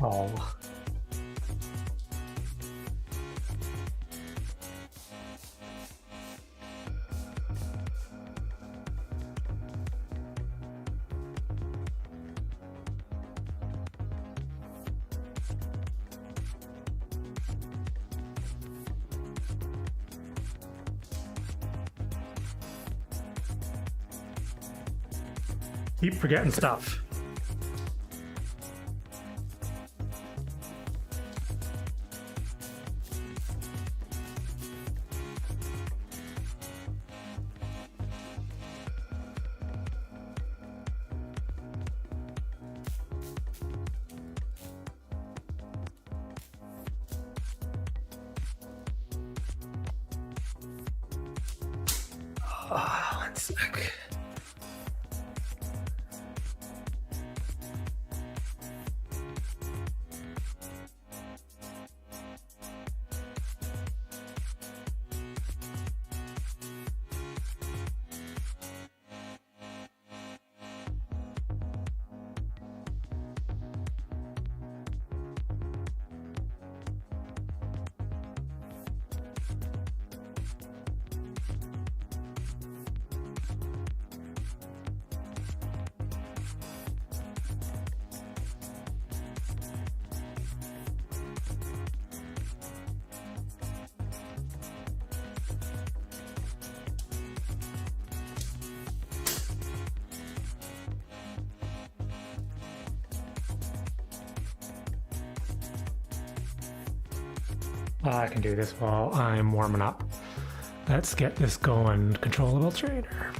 Oh. Keep forgetting stuff. One sec. I can do this while I'm warming up. Let's get this going. Controllable trader.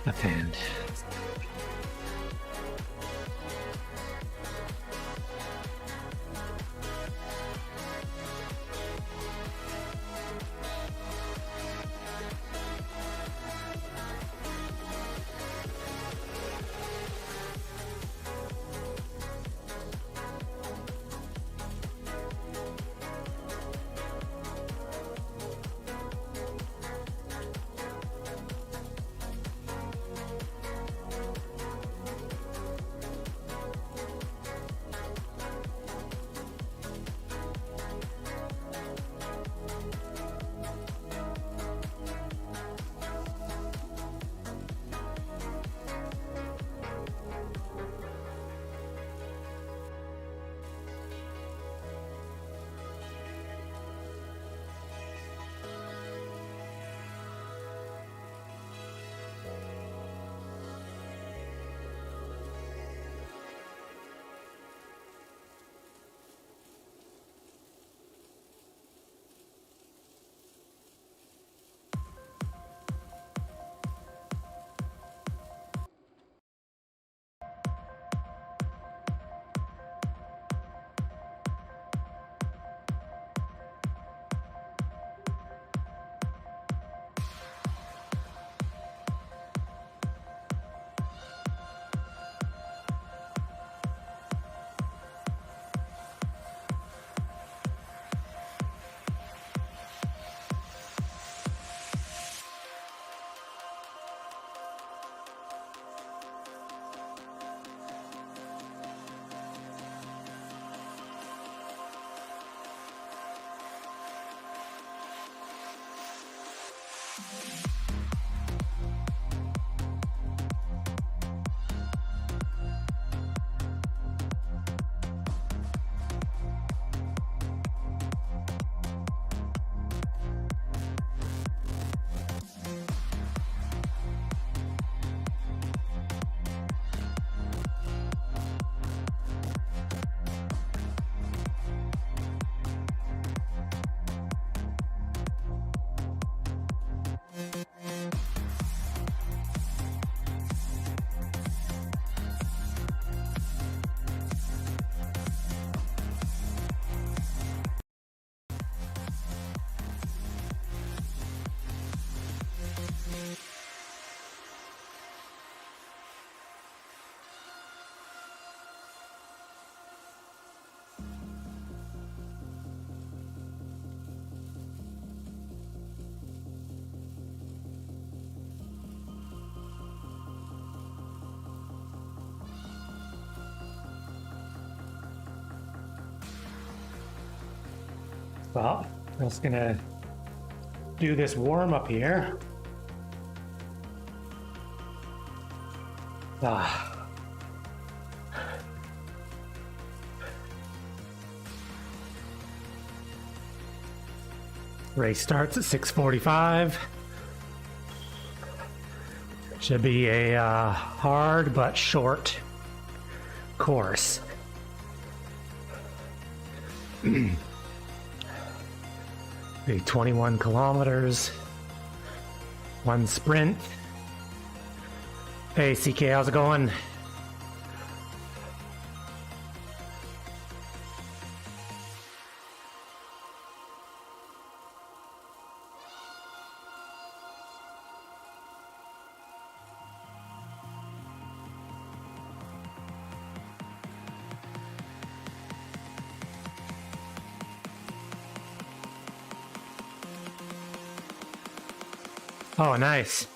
Left hand. Well, I'm just gonna do this warm up here. Race starts at 6:45. Should be a hard but short course. Be 21 kilometers, one sprint. Hey CK, how's it going? Oh, nice.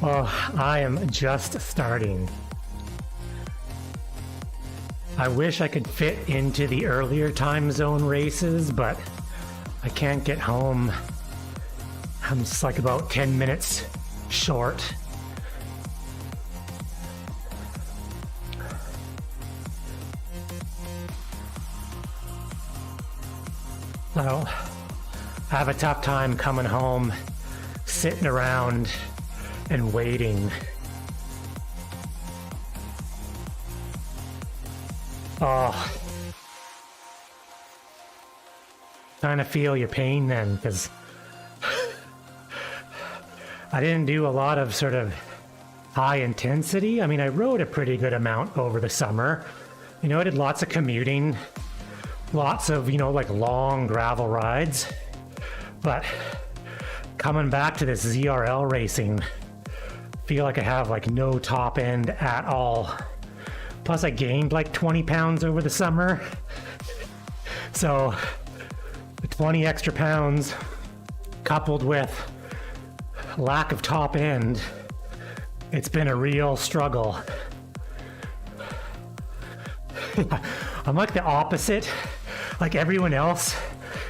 Well, I am just starting. I wish I could fit into the earlier time zone races, but I can't get home. I'm just like about 10 minutes short. So, I have a tough time coming home, sitting around and waiting. Oh, kind of feel your pain then, because I didn't do a lot of sort of high intensity. I mean, I rode a pretty good amount over the summer. You know, I did lots of commuting, lots of, you know, like long gravel rides. But coming back to this ZRL racing, feel like I have like no top end at all. Plus I gained like 20 pounds over the summer. So the 20 extra pounds coupled with lack of top end, it's been a real struggle. I'm like the opposite. Like everyone else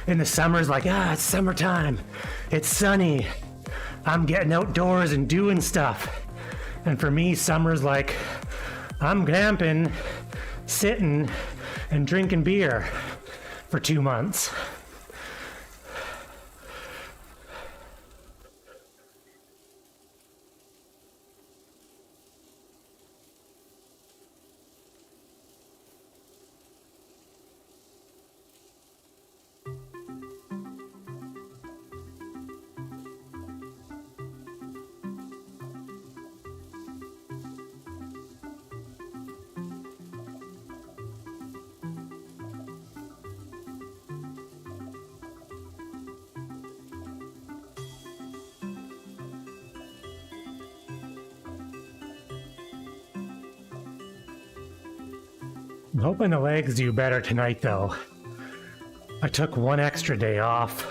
in the summer is like, it's summertime. It's sunny. I'm getting outdoors and doing stuff. And for me, summer's like, I'm camping, sitting, and drinking beer for 2 months. I'm hoping the legs do better tonight though. I took one extra day off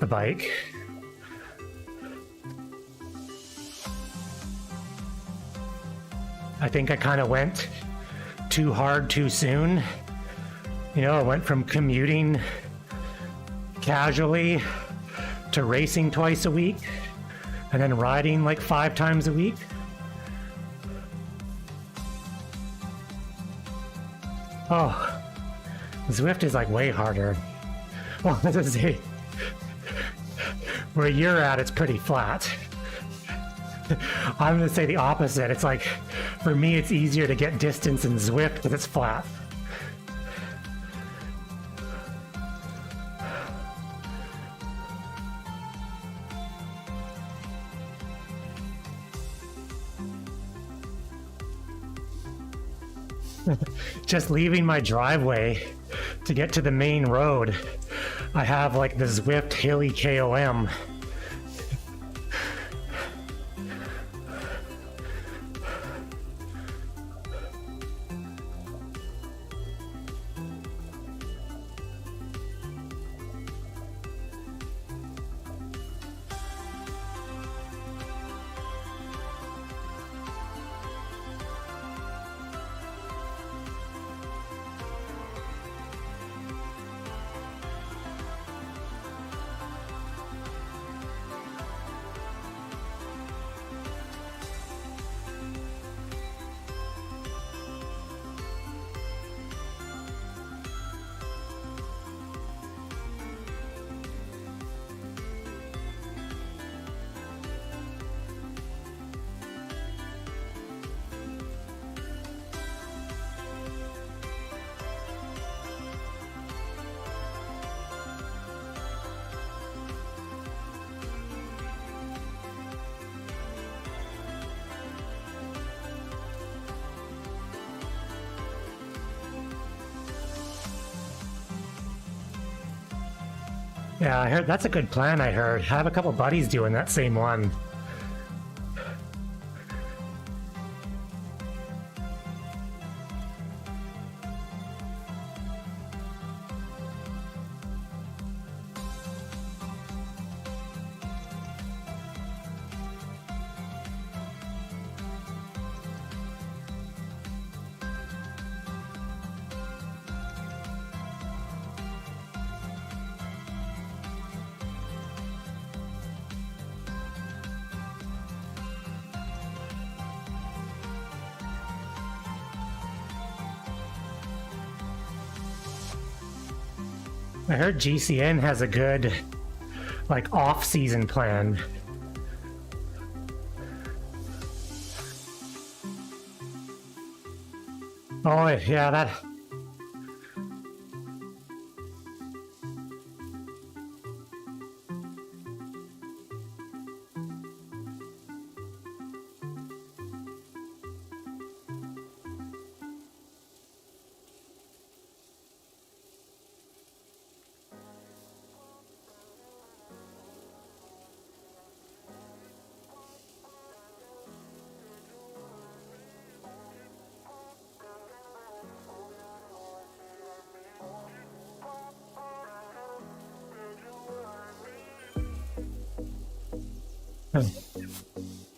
the bike. I think I kind of went too hard too soon. You know, I went from commuting casually to racing twice a week and then riding like 5 times a week. Oh, Zwift is like way harder. Well, as I say, where you're at, it's pretty flat. I'm gonna say the opposite. It's like, for me, it's easier to get distance in Zwift because it's flat. Just leaving my driveway to get to the main road, I have like the Zwift hilly KOM. Yeah, I heard that's a good plan. I heard. I have a couple buddies doing that same one. I heard GCN has a good, like, off-season plan. Oh, yeah, that...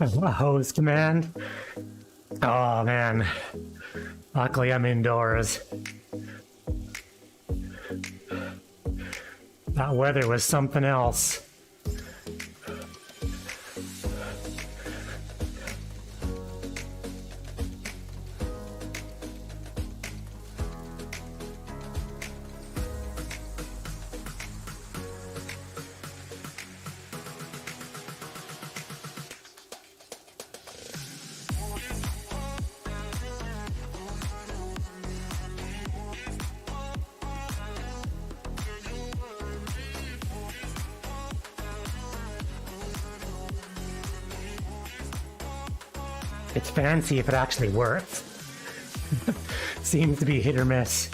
A hose command? Oh, man. Luckily, I'm indoors. That weather was something else. It's fancy if it actually works. Seems to be hit or miss.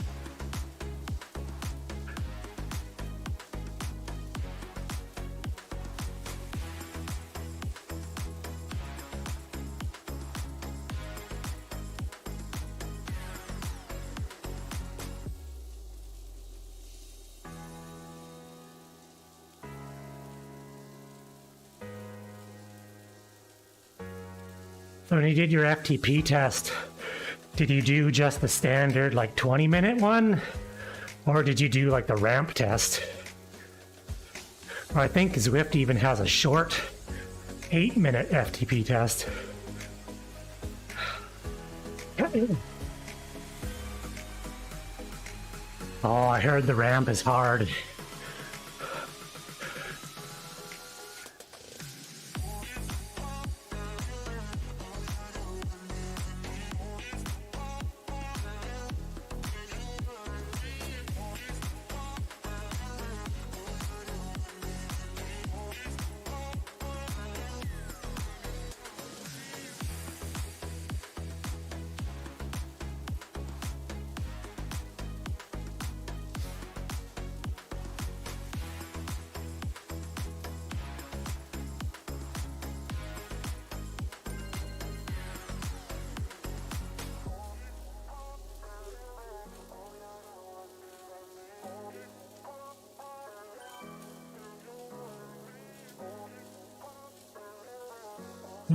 So when you did your FTP test, did you do just the standard like 20-minute one? Or did you do like the ramp test? Or I think Zwift even has a short 8-minute FTP test. Oh, I heard the ramp is hard.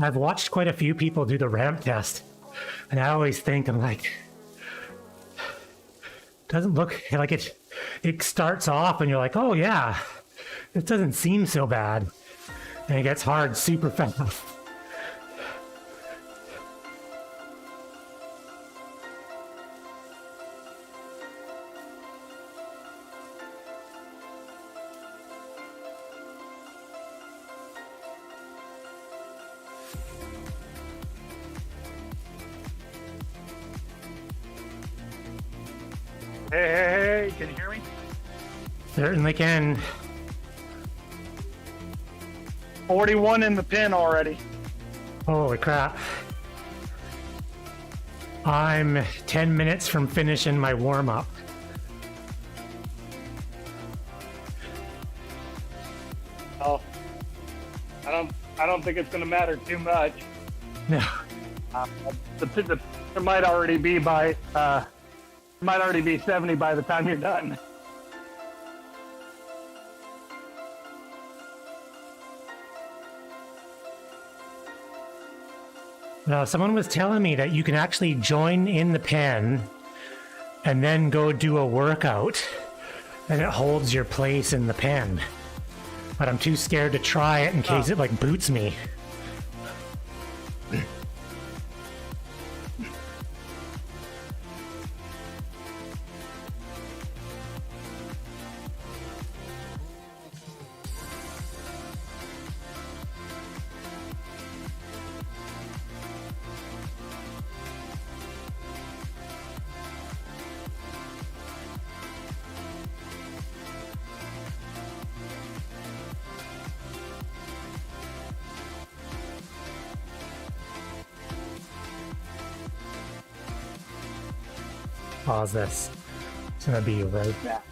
I've watched quite a few people do the ramp test, and I always think, I'm like, doesn't look like it. It starts off and you're like, oh yeah, it doesn't seem so bad, and it gets hard super fast. Hey, can you hear me? Certainly can. 41 in the pin already. Holy crap. I'm 10 minutes from finishing my warm-up. I don't think it's going to matter too much. No. It might already be 70 by the time you're done. No, someone was telling me that you can actually join in the pen and then go do a workout and it holds your place in the pen. But I'm too scared to try it in case it like boots me. Pause this. It's gonna be right back.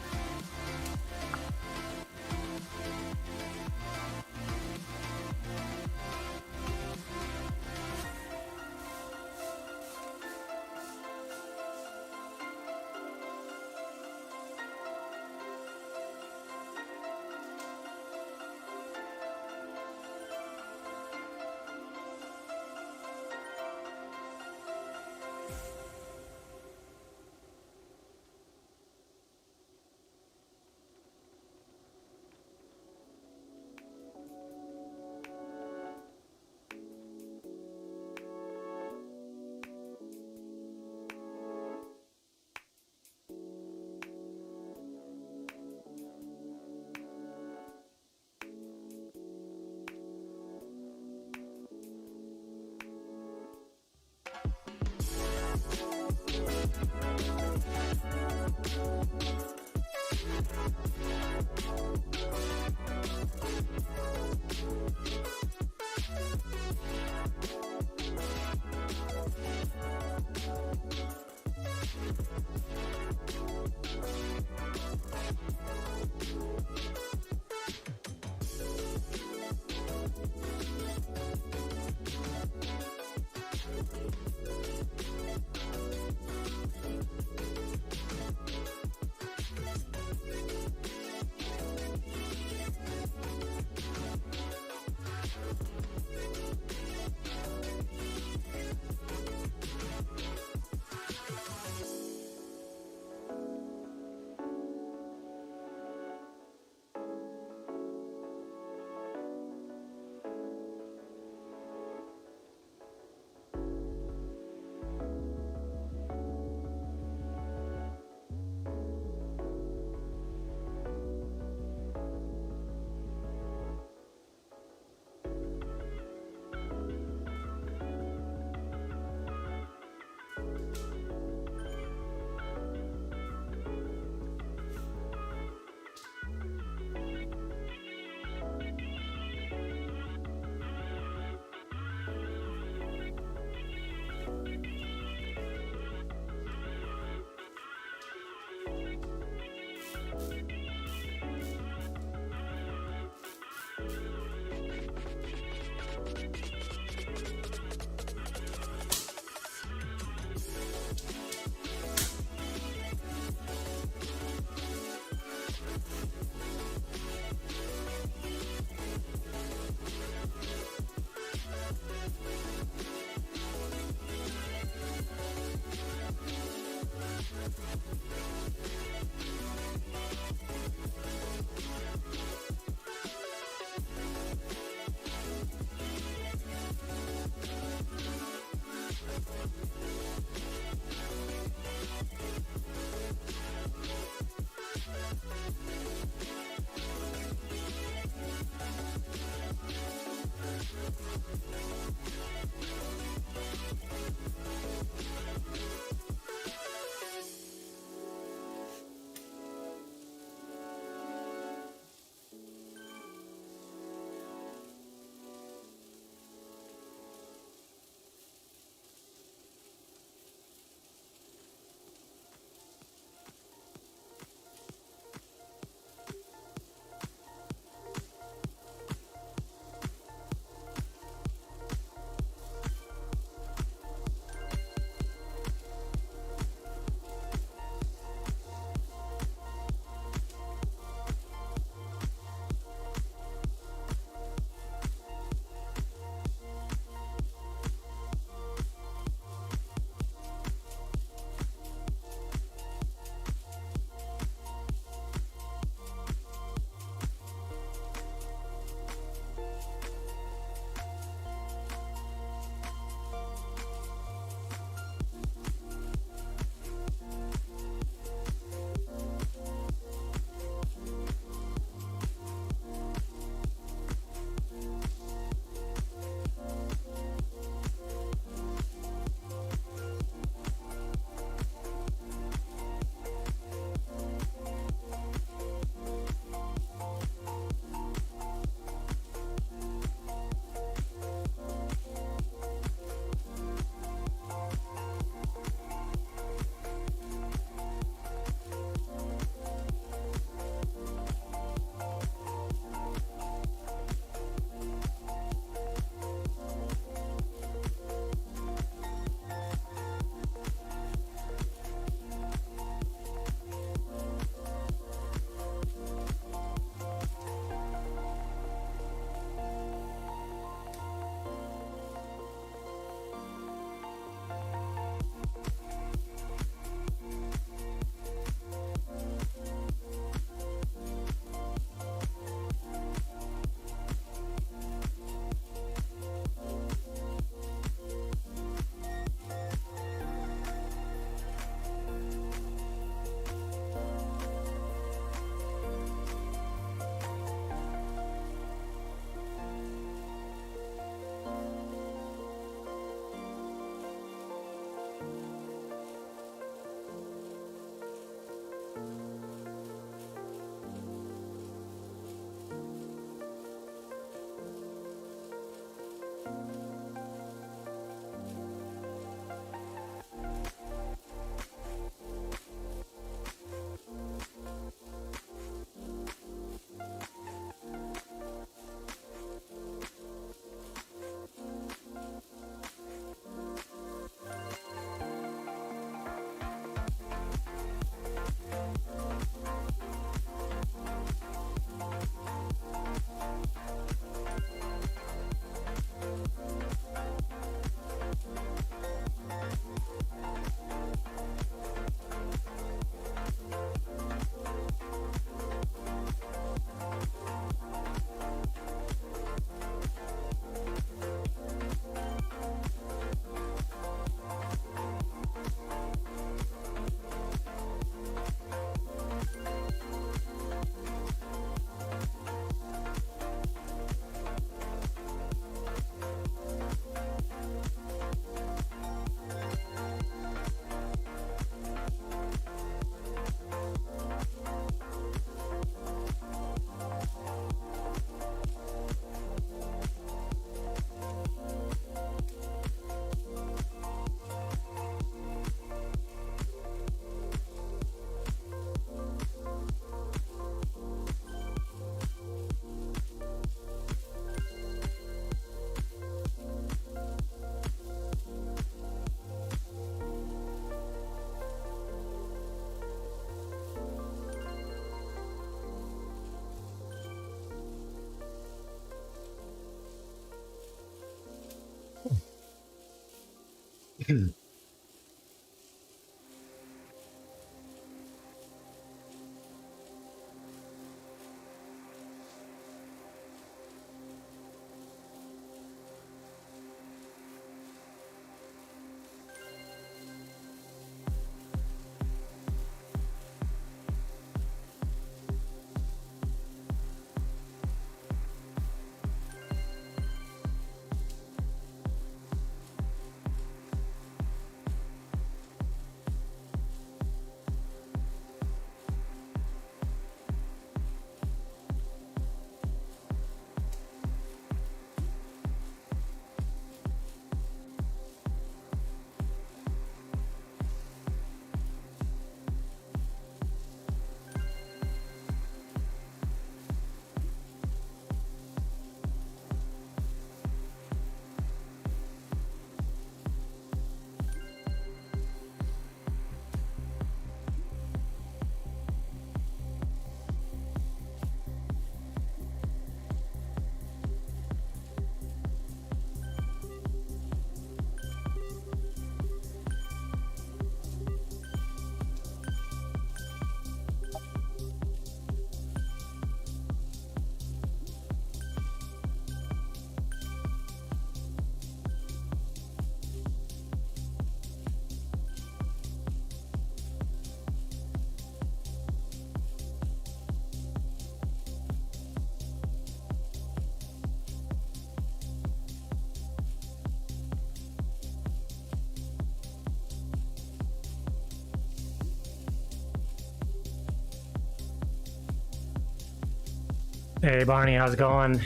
Hey Barney, how's it going?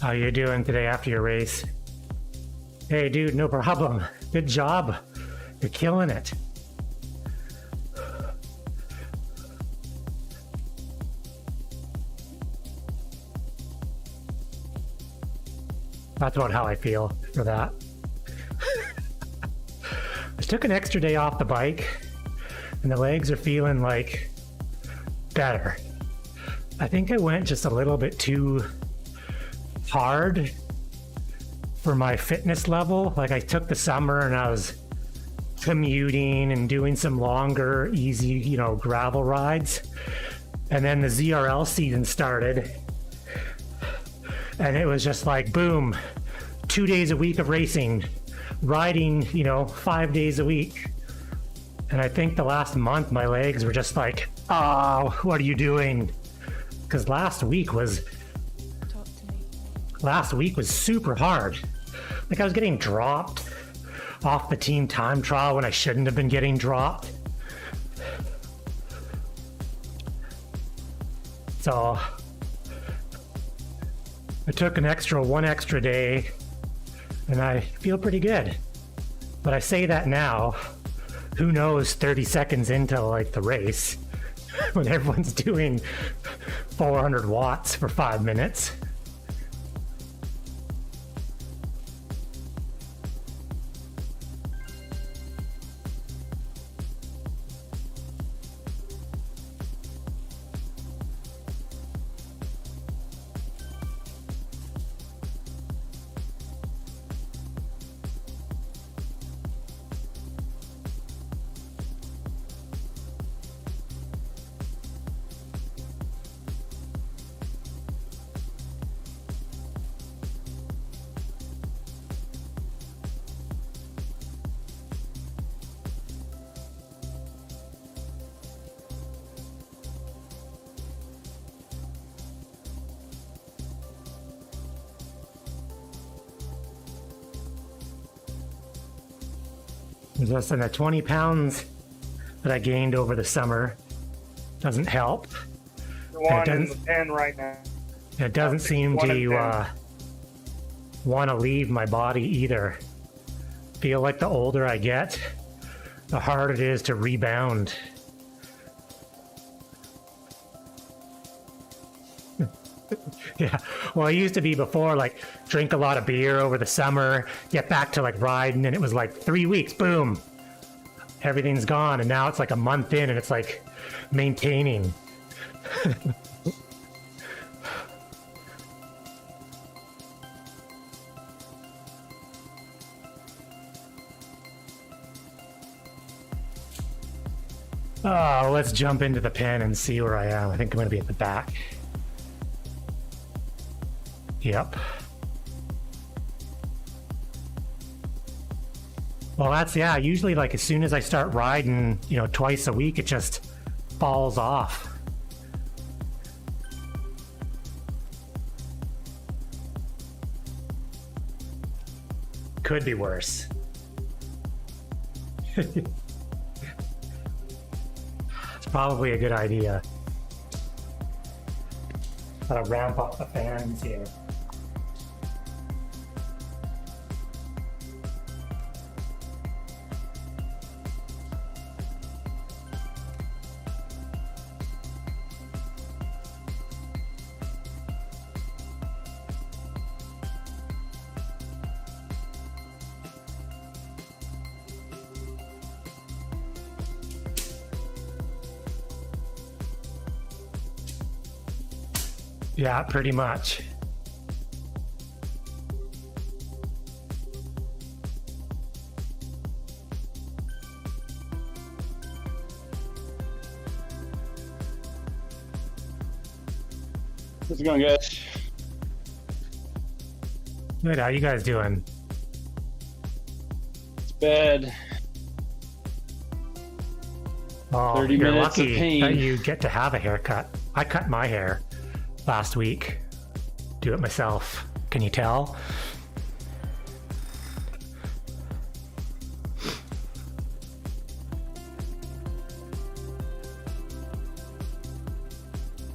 How you doing today after your race? Hey dude, no problem. Good job. You're killing it. That's about how I feel for that. I took an extra day off the bike and the legs are feeling like better. I think I went just a little bit too hard for my fitness level. Like I took the summer and I was commuting and doing some longer, easy, gravel rides. And then the ZRL season started and it was just like, boom, 2 days a week of racing, riding, 5 days a week. And I think the last month my legs were just like, oh, what are you doing? Because last week was super hard. Like I was getting dropped off the team time trial when I shouldn't have been getting dropped. So I took one extra day and I feel pretty good. But I say that now, who knows 30 seconds into like the race when everyone's doing 400 watts for 5 minutes. Less than the 20 pounds that I gained over the summer doesn't help. You're 1 in the 10 right now. It doesn't seem 1 in to 10. want to leave my body either. Feel like the older I get, the harder it is to rebound. Yeah, well, I used to be before, like, drink a lot of beer over the summer, get back to, like, riding, and it was, like, 3 weeks, boom, everything's gone, and now it's, like, a month in, and it's, like, maintaining. Oh, let's jump into the pen and see where I am. I think I'm going to be at the back. Yep. Well, that's, yeah, usually like as soon as I start riding, twice a week, it just falls off. Could be worse. It's probably a good idea. Gotta ramp up the fans here. Yeah, pretty much. How's it going, guys? Good, how you guys doing? It's bad. Oh, 30 you're minutes of lucky pain. that you get to have a haircut. I cut my hair last week. Do it myself. Can you tell?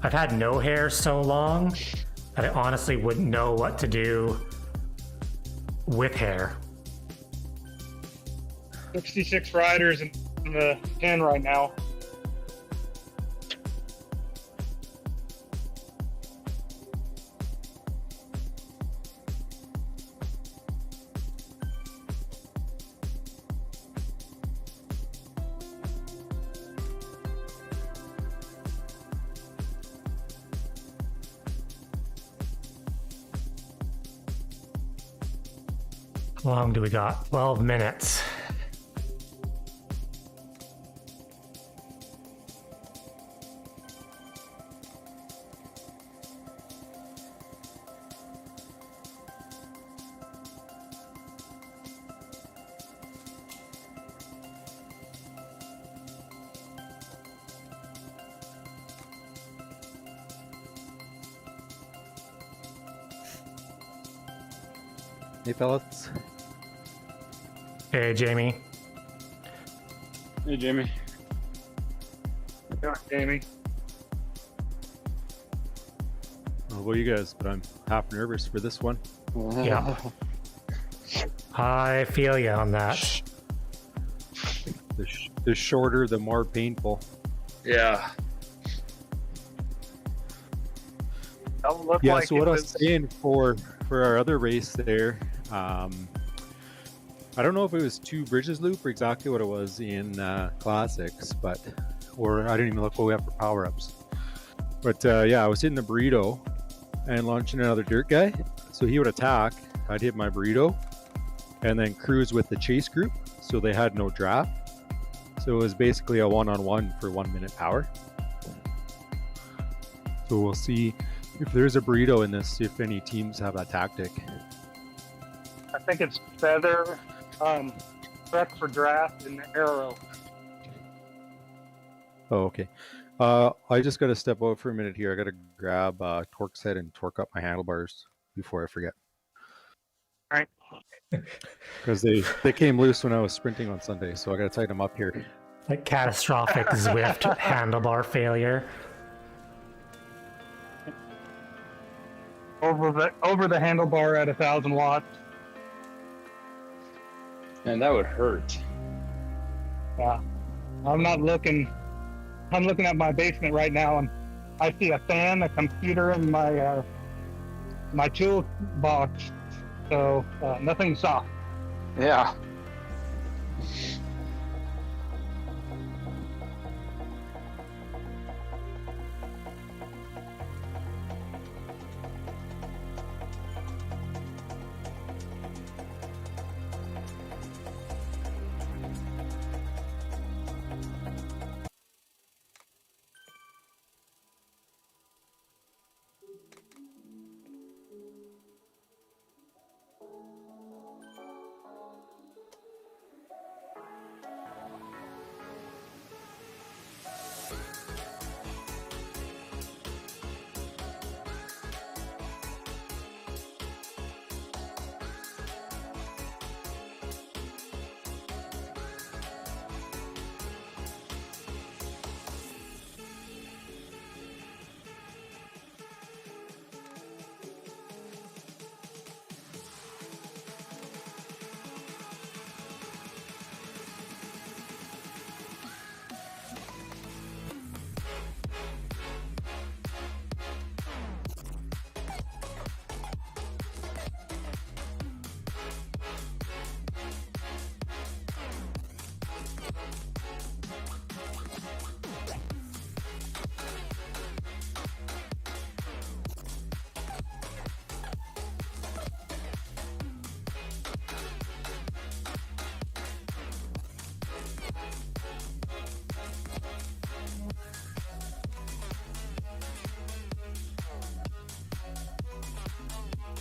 I've had no hair so long that I honestly wouldn't know what to do with hair. 66 riders in the pen right now. How long do we got? 12 minutes. Hey, fellas. Hey, Jamie. Hey, Jamie. Yeah, Jamie. How about you guys? But I'm half nervous for this one. Yeah. I feel you on that. The shorter, the more painful. Yeah. Doesn't look Yeah, like so it what I was was- saying for our other race there, I don't know if it was 2 bridges loop or exactly what it was in classics, or I didn't even look what we have for power ups. But yeah, I was hitting the burrito and launching another dirt guy. So he would attack, I'd hit my burrito, and then cruise with the chase group. So they had no draft. So it was basically a one-on-one for 1 minute power. So we'll see if there's a burrito in this, if any teams have that tactic. I think it's feather, trek for draft, and arrow. Oh, okay. I just got to step out for a minute here. I got to grab torque set and torque up my handlebars before I forget. All right. Because they came loose when I was sprinting on Sunday, so I got to tighten them up here. Like catastrophic Zwift handlebar failure. Over the handlebar at 1,000 watts. Man, that would hurt. Yeah. I'm looking at my basement right now, and I see a fan, a computer, and my tool box. So nothing soft. Yeah.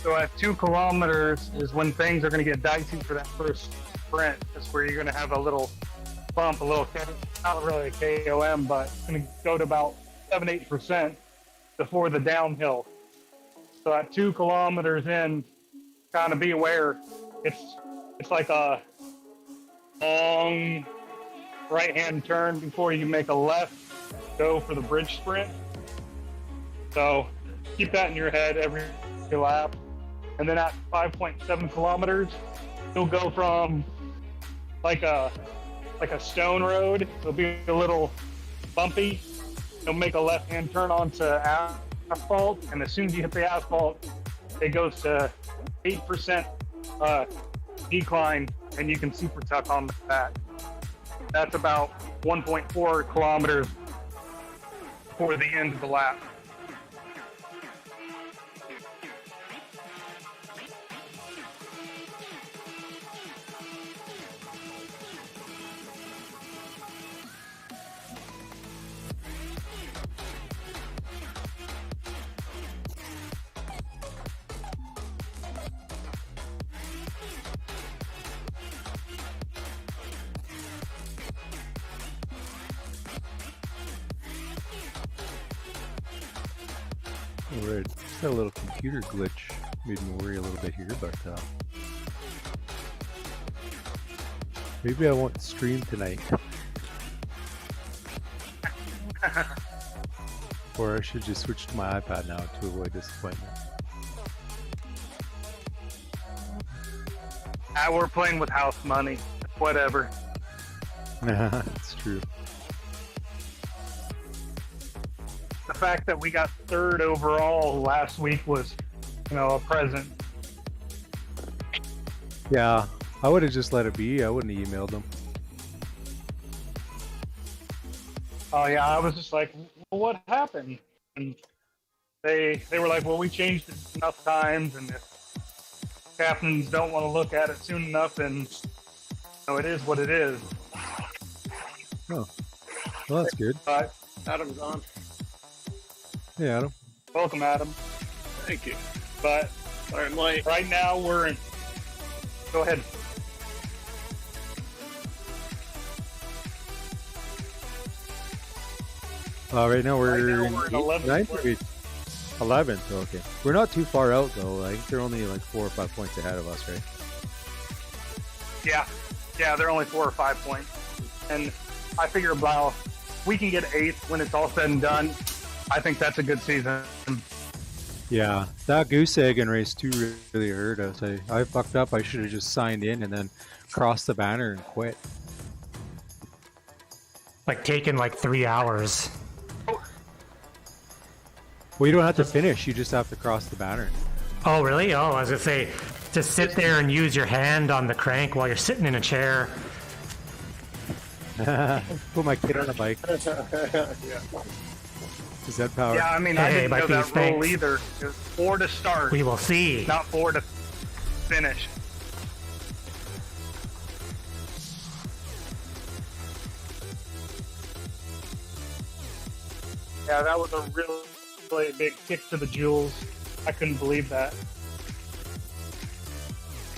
So at 2 kilometers is when things are going to get dicey for that first sprint. That's where you're going to have a little bump, a little, not really a KOM, but it's going to go to about 7-8% before the downhill. So at 2 kilometers in, kind of be aware. It's like a long right-hand turn before you make a left, go for the bridge sprint. So keep that in your head every lap. And then at 5.7 kilometers, you'll go from like a stone road. It'll be a little bumpy. You'll make a left-hand turn onto asphalt, and as soon as you hit the asphalt, it goes to 8% decline, and you can super tuck on that. That's about 1.4 kilometers before the end of the lap. Alright, just had a little computer glitch. Made me worry a little bit here, but maybe I won't stream tonight. Or I should just switch to my iPad now to avoid disappointment. We're playing with house money. Whatever. It's true. The fact that we got 3rd overall last week was, a present. Yeah, I would have just let it be. I wouldn't have emailed them. Oh yeah, I was just like, well, what happened? And they were like, well, we changed it enough times, and if captains don't want to look at it soon enough, then it is what it is. Oh, well, that's good. Adam's on. Hey, Adam. Welcome, Adam. Thank you. But Sorry, I'm late. right now we're in. Go ahead. Right now we're Right now in we're in 11th. 11th. Okay, we're not too far out though. I think they're only like 4 or 5 points ahead of us, right? Yeah, they're only 4 or 5 points, and I figure, wow, we can get 8th when it's all said and done. I think that's a good season. Yeah, that goose egg in race 2 really hurt us. I fucked up. I should have just signed in and then crossed the banner and quit. Like taking like 3 hours. Well, you don't have to finish. You just have to cross the banner. Oh, really? Oh, I was gonna say, just sit there and use your hand on the crank while you're sitting in a chair. Put my kid on a bike. Is that power? Yeah, I mean, I Hey, didn't know Mikey, that rule thanks. either. It was 4 to start, We will see. not 4 to finish. Yeah, that was a really big kick to the jewels. I couldn't believe that.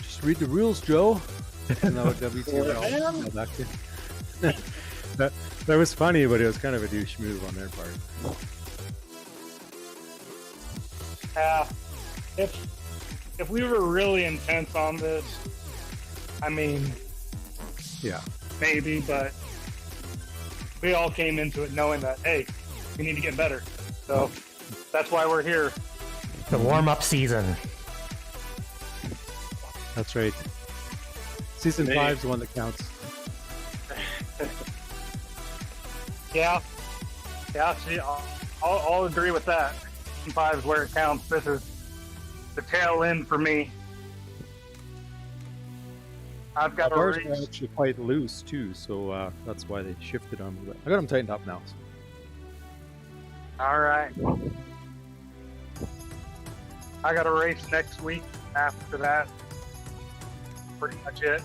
Just read the rules, Joe. And that would WTF back to. That was funny, but it was kind of a douche move on their part. If we were really intense on this, I mean, Yeah. maybe, but we all came into it knowing that, hey, we need to get better. So that's why we're here. The warm-up season. That's right. Season 5 is the one that counts. Yeah, see, I'll agree with that. 5 is where it counts. This is the tail end for me. I've got a Bars race. are actually quite loose too, so that's why they shifted on me. I got them tightened up now. So. All right. I got a race next week. After that, pretty much it.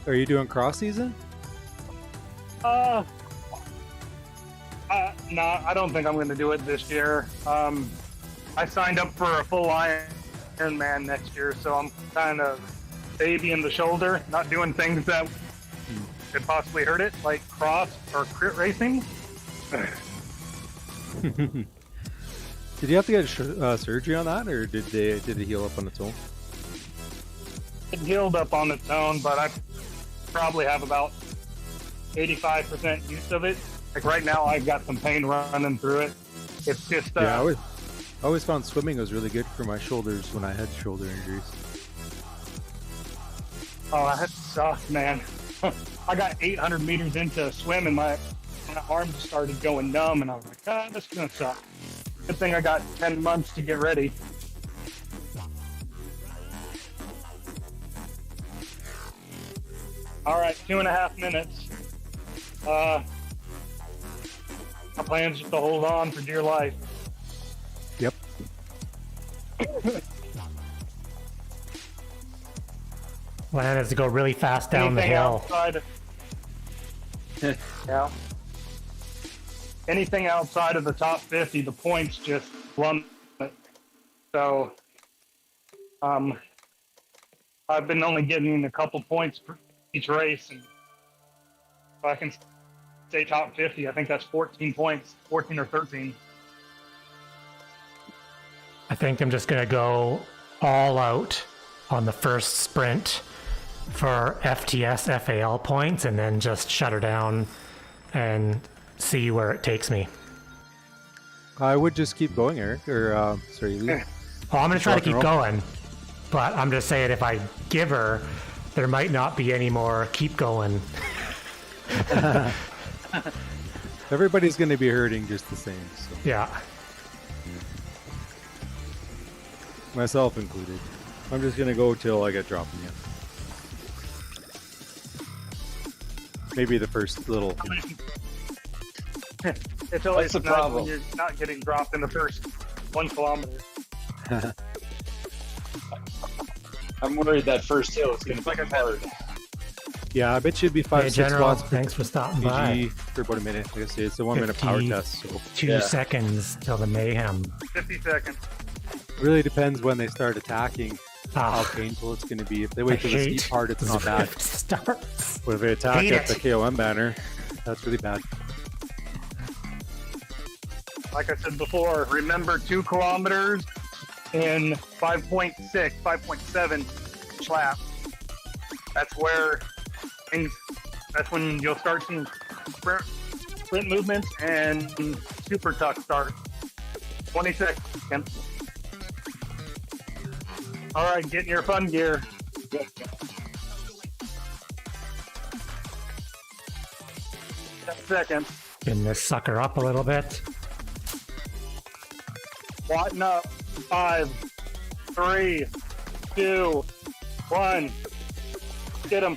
Are you doing cross season? No, I don't think I'm going to do it this year. I signed up for a full Ironman next year, so I'm kind of babying the shoulder, not doing things that could possibly hurt it, like cross or crit racing. Did you have to get surgery on that, or did it heal up on its own? It healed up on its own, but I probably have about 85% use of it. Like right now, I've got some pain running through it. It's just Yeah, I always found swimming was really good for my shoulders when I had shoulder injuries. Oh, that sucks, man. I got 800 meters into a swim and my arms started going numb, and I was like, this is gonna suck. Good thing I got 10 months to get ready. All right, 2.5 minutes. My plan is just to hold on for dear life. Yep. Plan is to go really fast down the Anything hill. outside of- yeah. Anything outside of the top 50, the points just plummet. So, I've been only getting a couple points for each race, and if I can stay top 50, I think that's 14 points, 14 or 13. I think I'm just going to go all out on the first sprint for FTS FAL points and then just shut her down and see where it takes me. I would just keep going, Eric. Or sorry, Lee. Oh, I'm going to try to keep Rock and roll. going, but I'm just saying if I give her, there might not be any more keep going. Everybody's going to be hurting just the same. So. Yeah. Myself included. I'm just going to go till I get dropped again. Maybe the first little. It's always the nice problem. when you're not getting dropped in the first 1 kilometer. I'm worried that first hill is going to be hard. Yeah, I bet you'd be 5, Hey, 6 General, spots thanks for stopping PG by. for about a minute. Like I say, it's a 1 minute power 50. test. So 2 Yeah. seconds till the mayhem. 50 seconds. it really depends when they start attacking how Ah, painful it's going to be. If they wait I till the hate steep part, it's not bad. Zwift starts. But if they attack Hate at the it. KOM banner, that's really bad. Like I said before, remember 2 kilometers in 5.6, 5.7 each lap. That's where that's when you'll start seeing sprint movements and super tuck start. 20 seconds. All right, get in your fun gear. 10 seconds. Spin this sucker up a little bit. Watting up. 5, 3, 2, 1. Get him.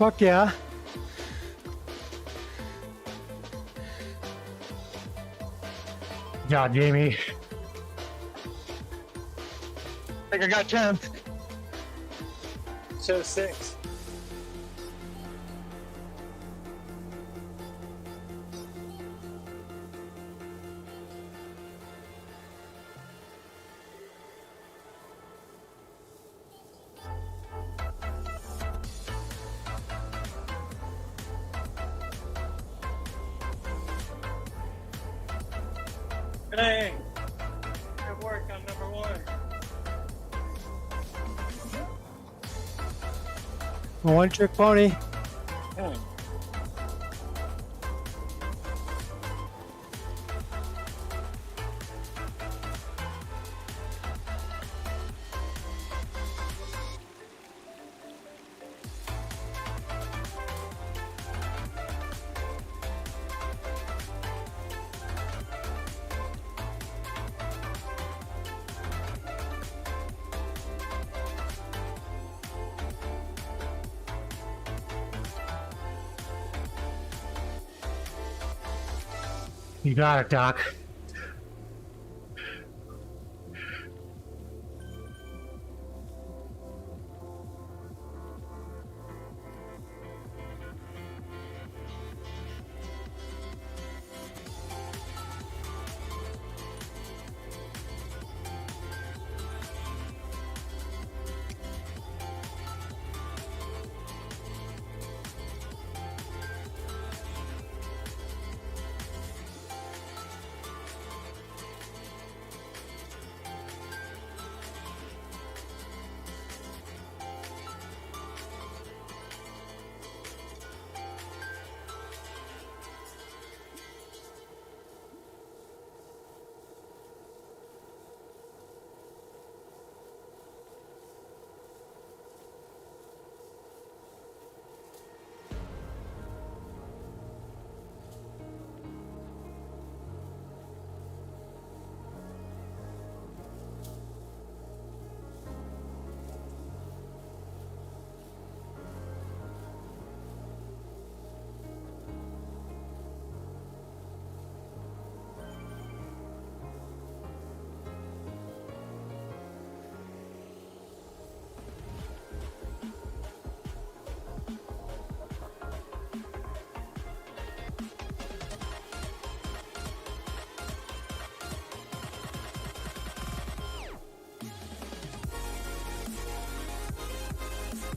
Fuck yeah. Good job, Jamie. I think I got 10. Show 6. Hey, good work on number 1. One trick pony. You got it, Doc.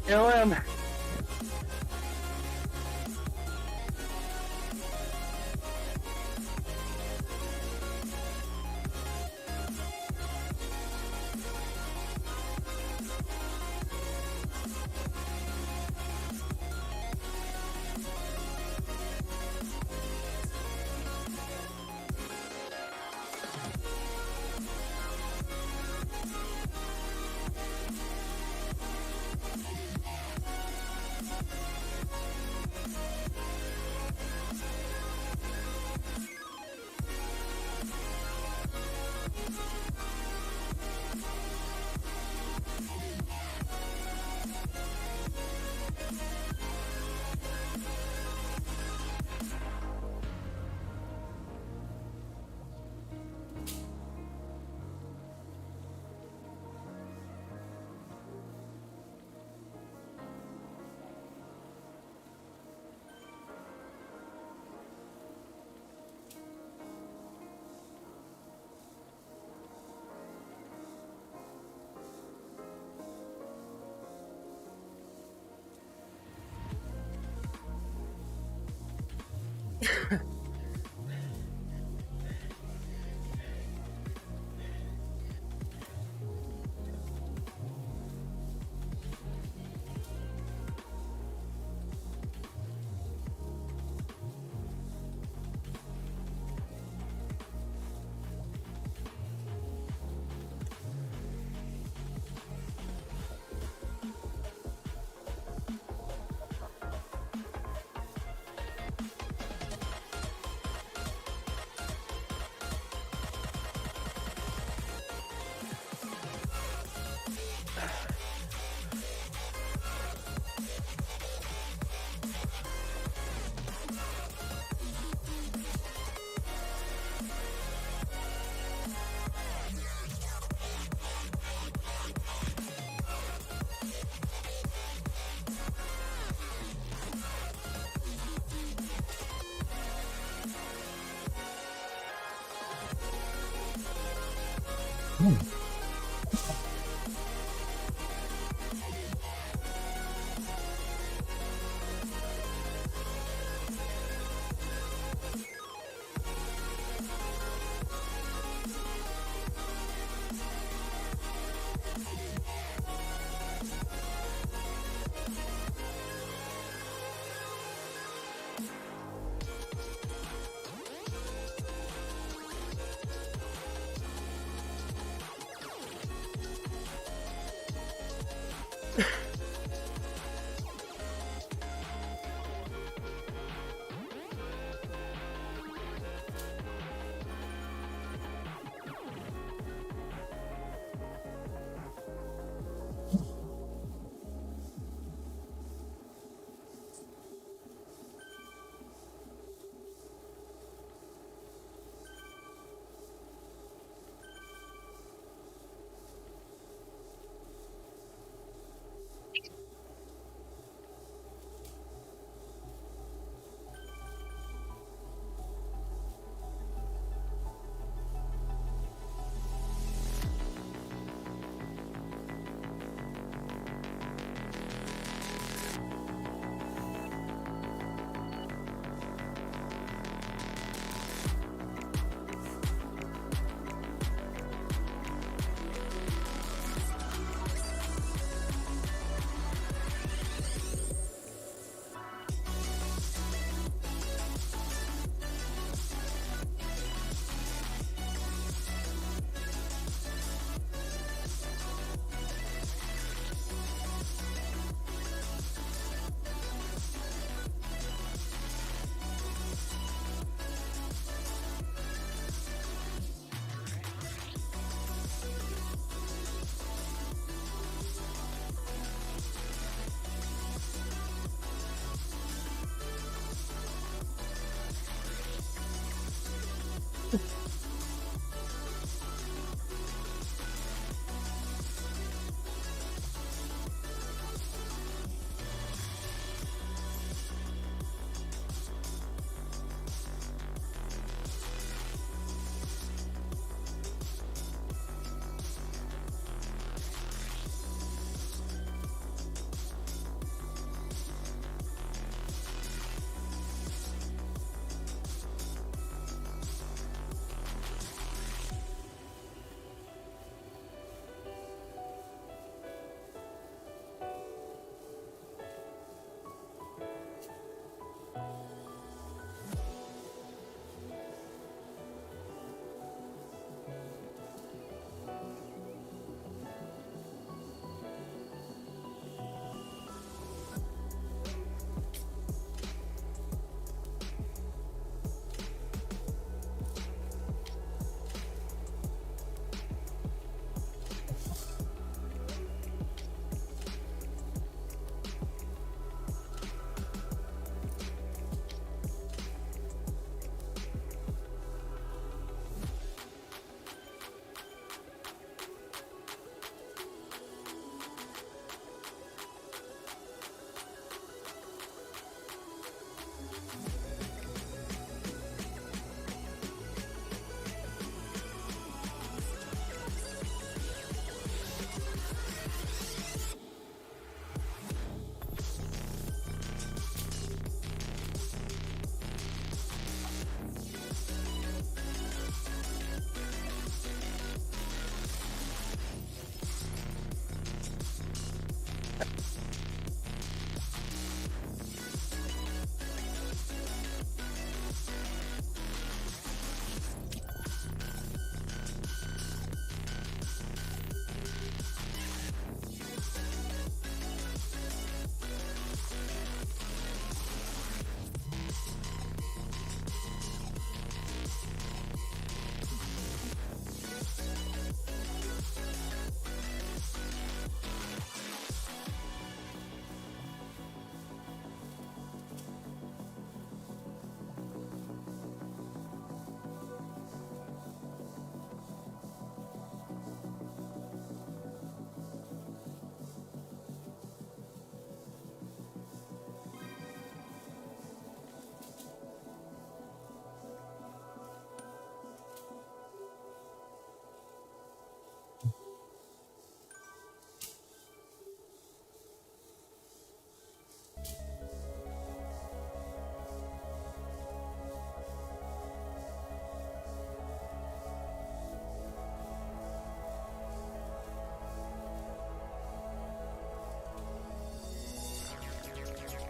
Go in.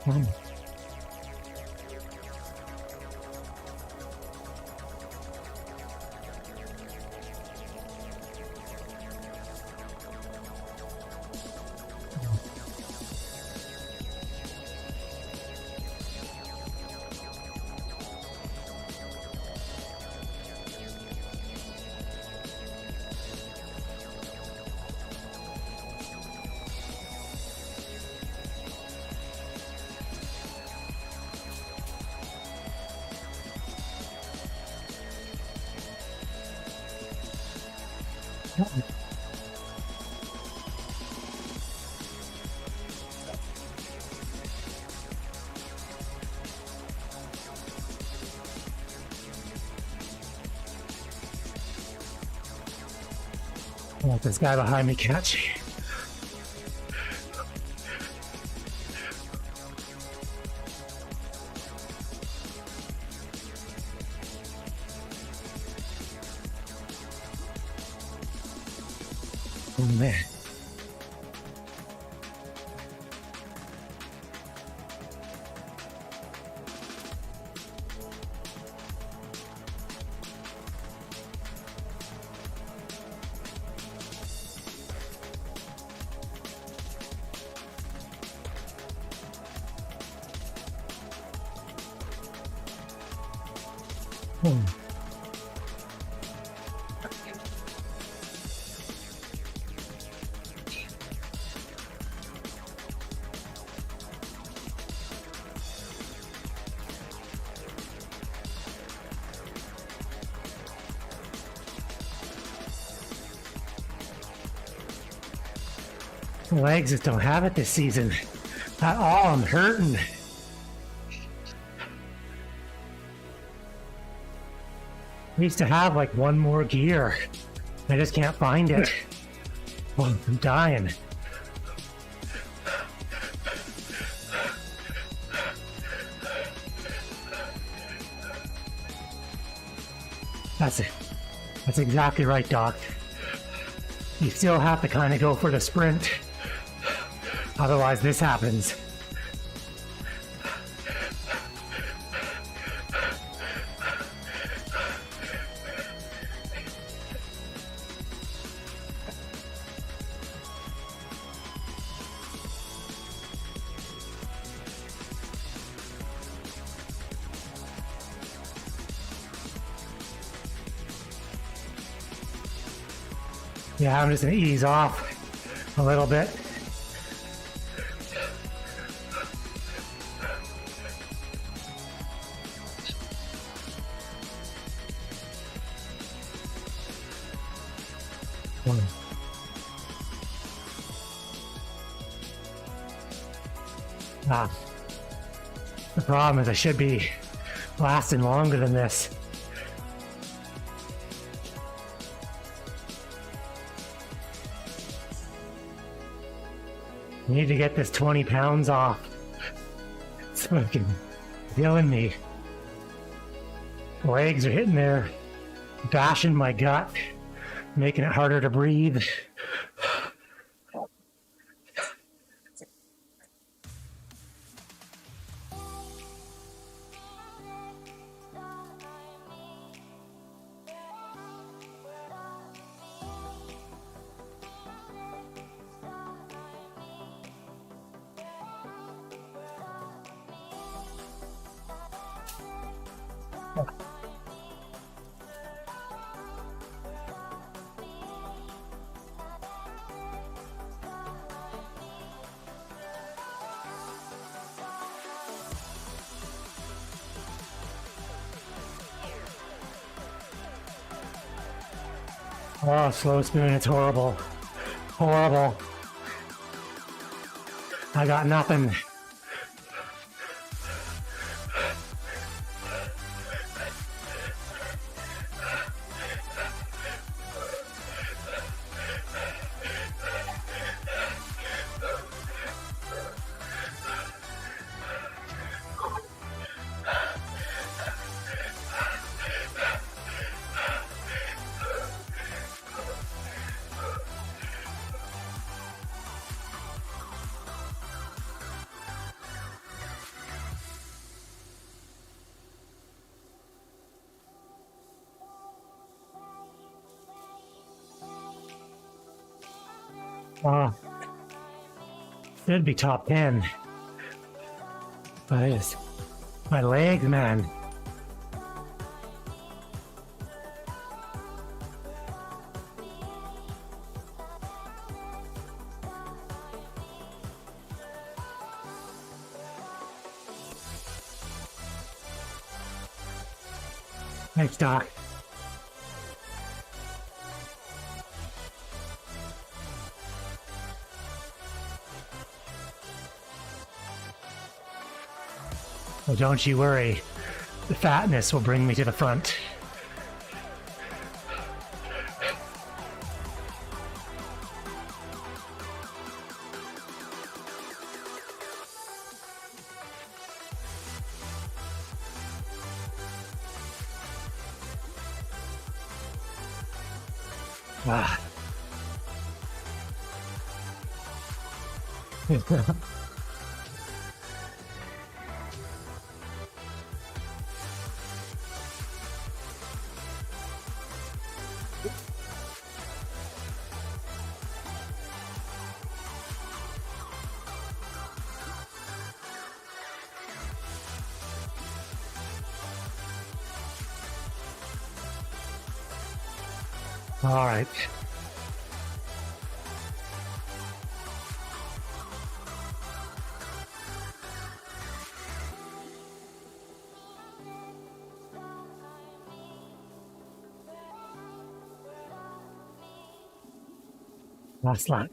Mm. Let this guy behind me catch. Oh man. Hmm. My legs just don't have it this season at all. I'm hurting. I used to have like one more gear. I just can't find it. Well, I'm dying. That's it. That's exactly right, Doc. You still have to kind of go for the sprint. Otherwise, this happens. Yeah, I'm just gonna ease off a little bit. Ah, the problem is I should be lasting longer than this. I need to get this 20 pounds off. It's fucking killing me. Legs are hitting there, bashing my gut, making it harder to breathe. Oh, slow spoon, it's horrible. Horrible. I got nothing. Should be top 10. But it's my legs, man. Thanks, Doc. Well, don't you worry. The fatness will bring me to the front. Ah. All right. Last line.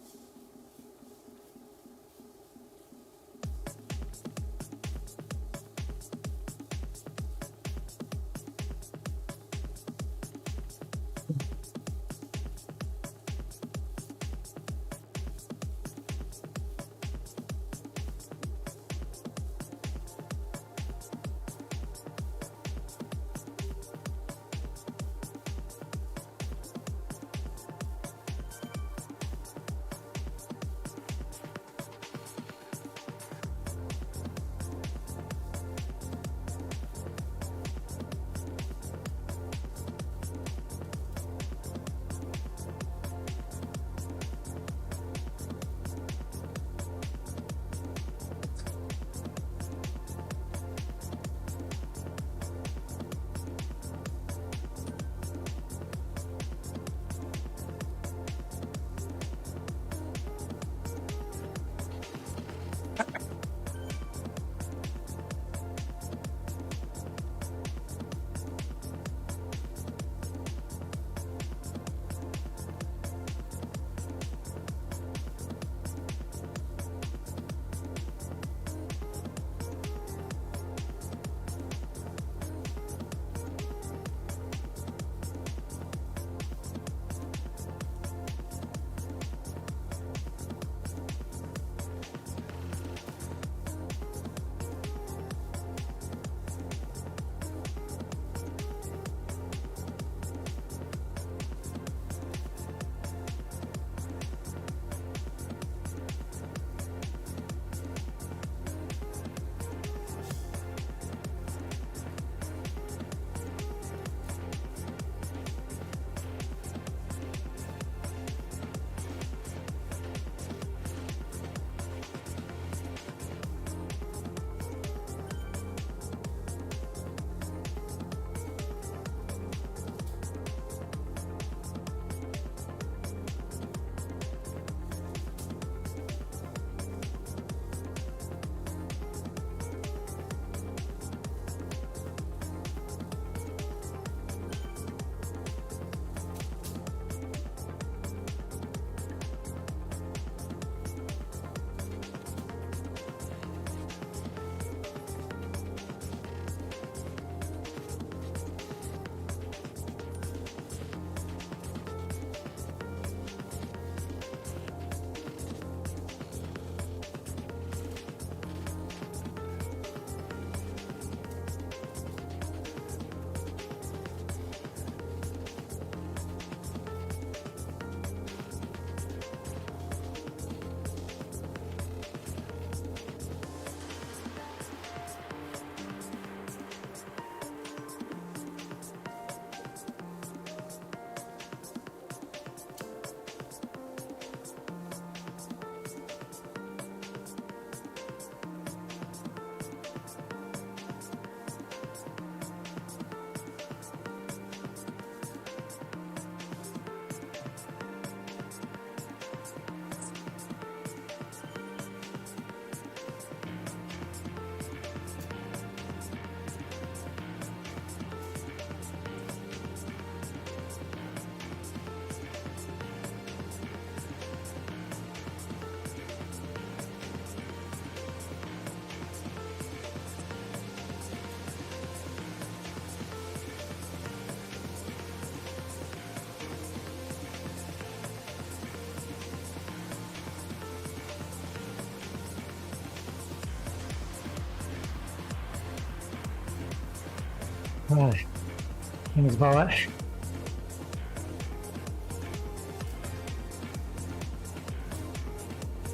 in his bullet.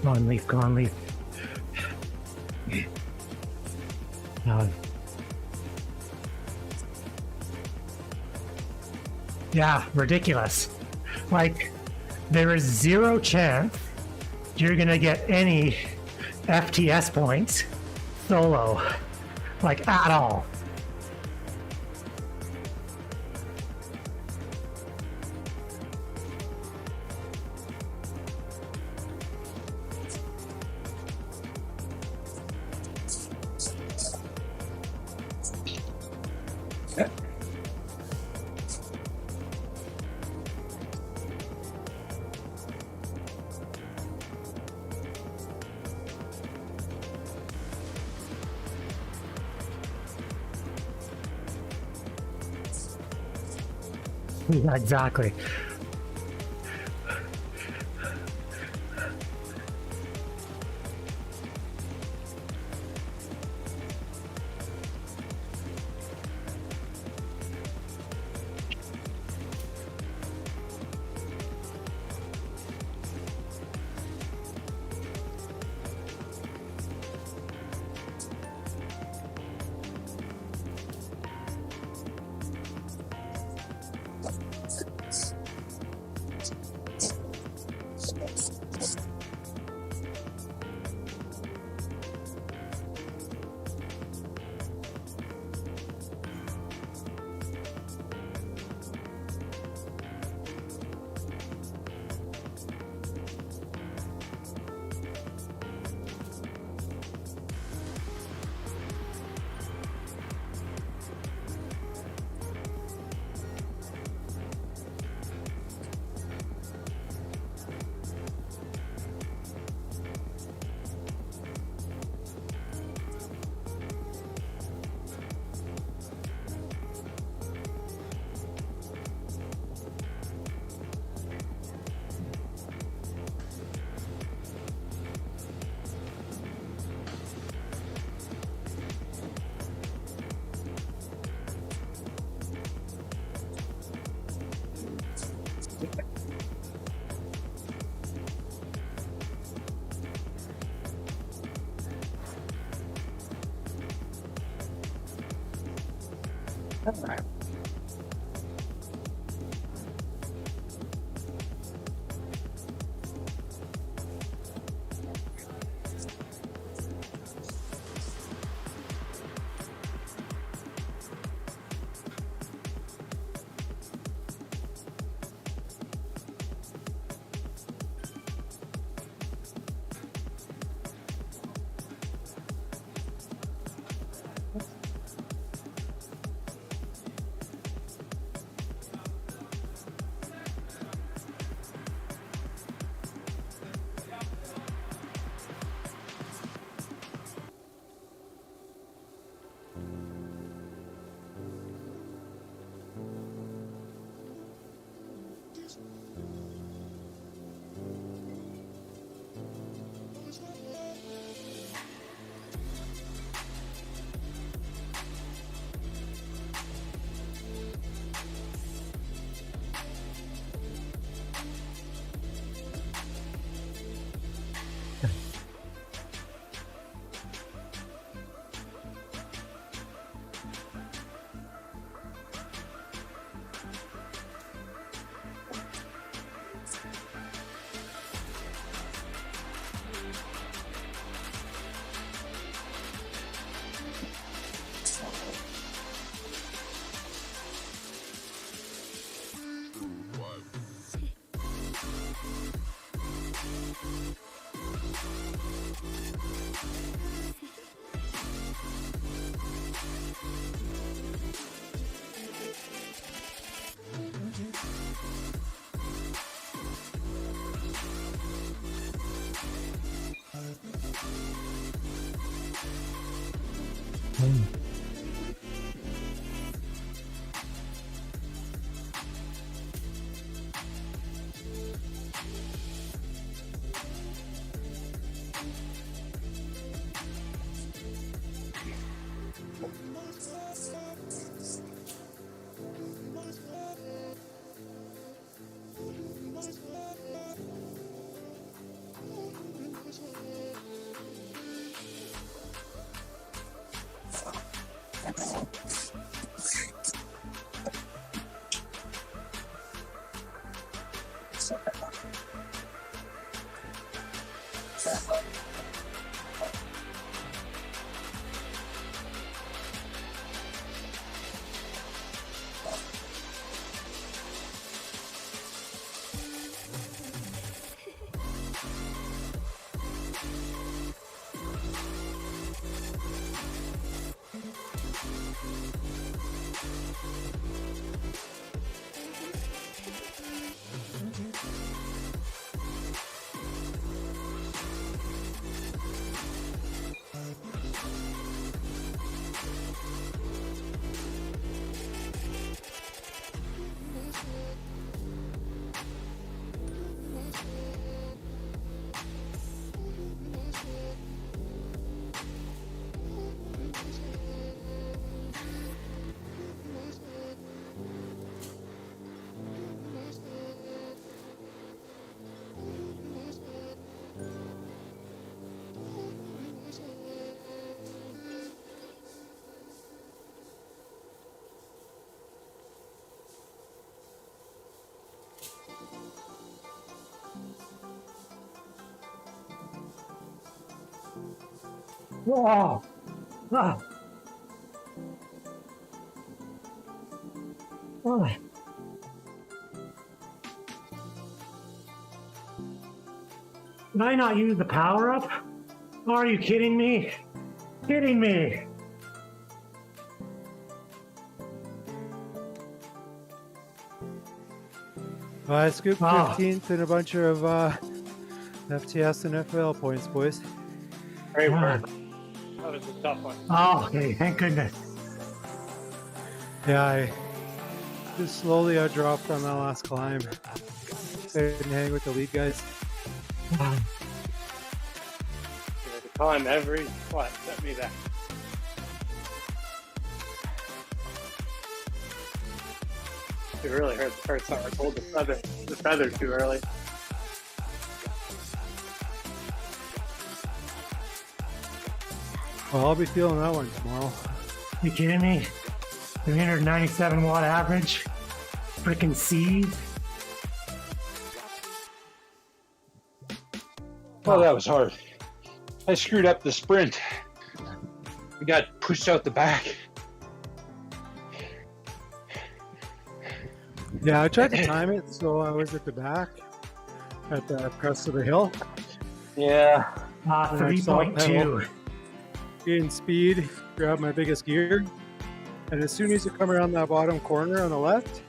Go on, Leaf. Go on, Leaf. Yeah, ridiculous. Like, there is zero chance you're gonna get any FTS points solo, like at all. Yeah, exactly. Oh. Oh. Oh. Did I not use the power up? Are you kidding me? Kidding me? I scooped Oh. 15th and a bunch of FTS and FL points, boys. Great Ah. work. That was a tough one. Oh, okay, thank goodness. Yeah, I just slowly dropped on that last climb. I didn't hang with the lead guys. Ah. The time every what set me that. It really hurt the first time I pulled the feather too early. Well, I'll be feeling that one tomorrow. You kidding me? 397 watt average. Freaking C's. Oh, that was hard. I screwed up the sprint. I got pushed out the back. Yeah, I tried to time it so I was at the back at the crest of the hill. Yeah. 3.2. Gain speed, grab my biggest gear, and as soon as you come around that bottom corner on the left,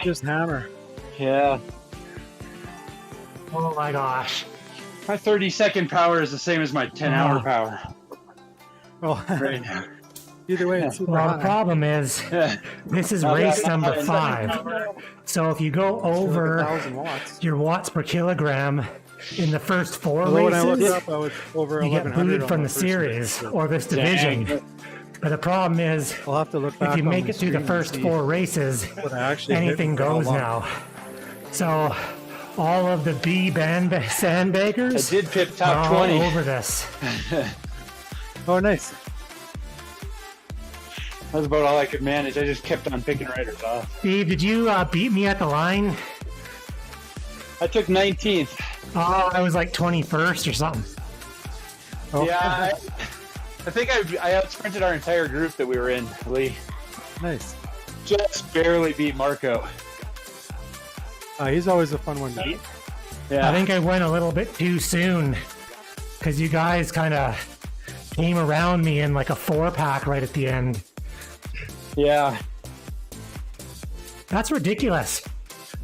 just hammer. Yeah. Oh my gosh. My 30-second power is the same as my 10-hour Oh. power Well, right now. either way, it's super Well, the high. problem is, this is Now race that's number not- 5. So if you go It's like over 1,000 watts. your watts per kilogram in the first 4 Although when I looked races, up, I was over you get 1,100 booted on from the first race, series so or this division. But the problem is, I'll have to look back if you on make my it through the stream first and see 4 races, what I actually hit anything and for how goes long. now. So all of the B I sandbaggers did pip are top all 20. over this. Oh, nice. That's about all I could manage. I just kept on picking riders off. Steve, did you beat me at the line? I took 19th. Oh, I was like 21st or something. Oh, Yeah, I think I out-sprinted our entire group that we were in, Lee. nice. Just barely beat Marco. He's always a fun one to beat. Yeah. I think I went a little bit too soon because you guys kind of came around me in like a 4-pack right at the end. Yeah. That's ridiculous.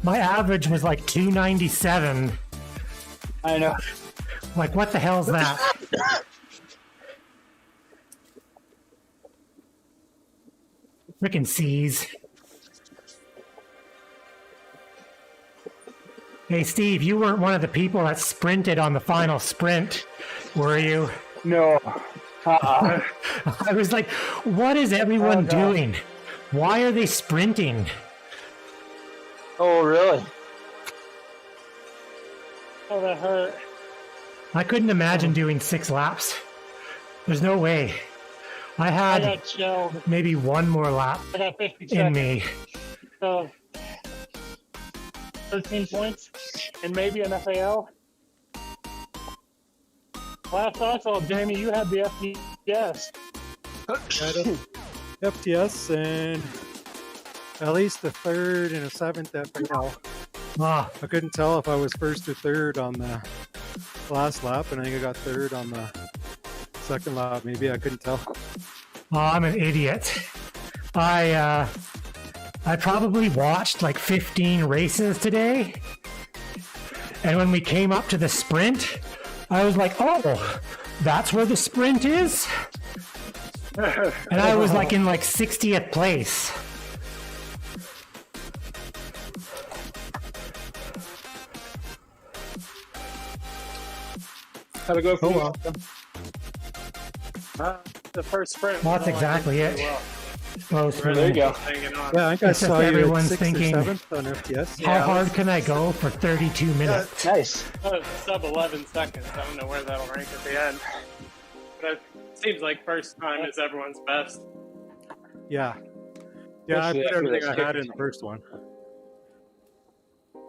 My average was like 297. I know. Like, what the hell's that? Frickin' C's. Hey, Steve, you weren't one of the people that sprinted on the final sprint, were you? No. Uh-uh. I was like, what is everyone Oh, no. doing? Why are they sprinting? Oh, really? Oh, that hurt. I couldn't imagine doing 6 laps. There's no way. I I had got shelled. maybe one more lap I got 50 in seconds. me. So 13 points and maybe an FAL. Last I saw, Jamie, you had the FPS. FTS and at least a third and a 7th FAL. Ah, I couldn't tell if I was first or third on the last lap, and I think I got third on the second lap. Maybe I couldn't tell. oh, I'm an idiot. I probably watched like 15 races today. And when we came up to the sprint, I was like, oh, that's where the sprint is? And I was like in like 60th place. How'd it go for Oh, you? well. The first sprint. Well, that's was only exactly pretty it. well. Close for There you me. go. Hanging on. Yeah, I think I It's just saw you at everyone's 6th thinking, or 7th on FTS. How Yeah, hard can I go for 32 minutes? Nice. Sub 11 seconds. I don't know where that'll rank at the end. But it seems like first time is everyone's best. Yeah. Yeah, I Especially put after everything that I had in skip. the first one.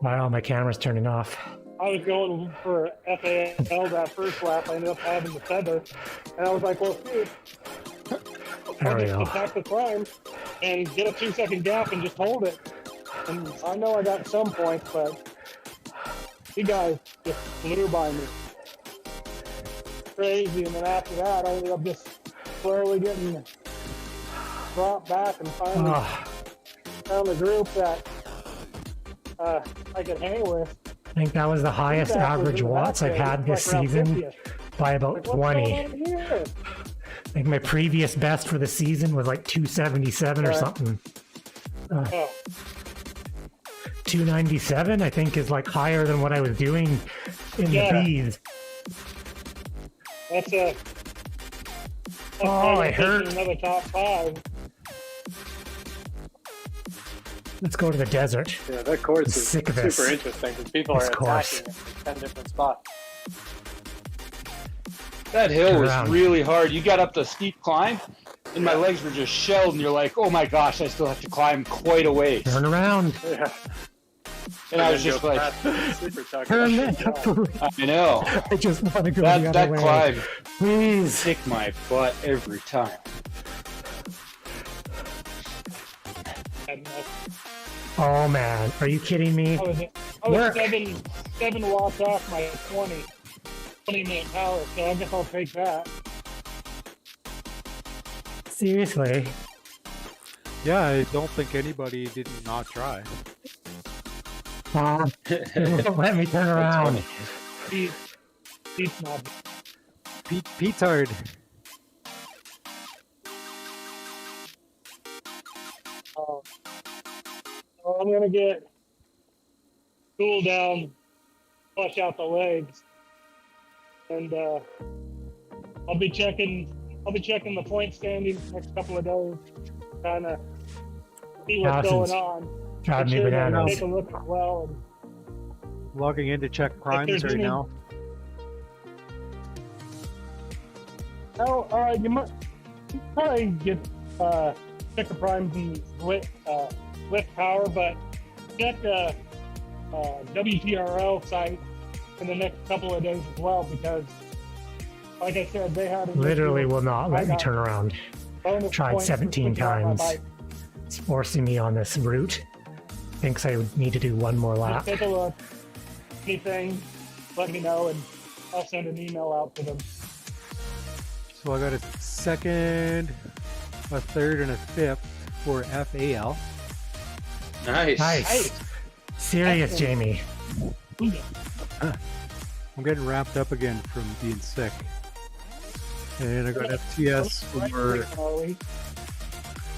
Wow, my camera's turning off. I was going for FAL that first lap. I ended up having the feather, and I was like, well, shoot, There I'll we just go. attack the climb and get a 2-second gap and just hold it. And I know I got some points, but you guys just flew by me. Crazy, and then after that, I ended up just slowly getting brought back and finally Oh, found a group that I could hang with. I think that was the highest Feedback was average in the watts I've back had there, this like around season 50th. by about Like, what's 20. going on here? I think my previous best for the season was like 277 or Right. something. Oh, 297, I think, is like higher than what I was doing in Yeah. the bees. that's a. Oh, it hurt. Another top 5. Let's go to the desert. Yeah, that course I'm is sick of super this. interesting because people are This course. attacking it from 10 different spots. That hill was Around. really hard. You got up the steep climb, and my legs were just shelled, and you're like, oh my gosh, I still have to climb quite a ways. Turn around. Yeah. And I was just like, super tuck. Turn that up. I know. I just want to go the That, other that way. climb Please. kicked my butt every time. Oh, man. Are you kidding me? I was Work. 7 watts off my 20-minute power, so I guess I'll take that. Seriously. Yeah, I don't think anybody did not try. It won't let me turn around. He's not. Pete's hard. So I'm gonna get cool down, flush out the legs, and I'll be checking the point standings next couple of days, kind of see what's Thousands. going on. Driving me Make sure that I bananas. Take a look as well. And Logging in to check primes there's right any- now. you might probably get check the primes and lift power, but check WTRL site in the next couple of days as well, because, like I said, they had an Literally issue. will not let I me got turn around. bonus Tried points for 17 sticking out my times. bike. It's forcing me on this route. Thinks I would need to do one more Just lap. take a look. Anything, let me know, and I'll send an email out to them. So I got a second, a third, and a fifth for FAL. Nice. Nice. Serious, Excellent. Jamie. I'm getting wrapped up again from being sick. And I got FTS for.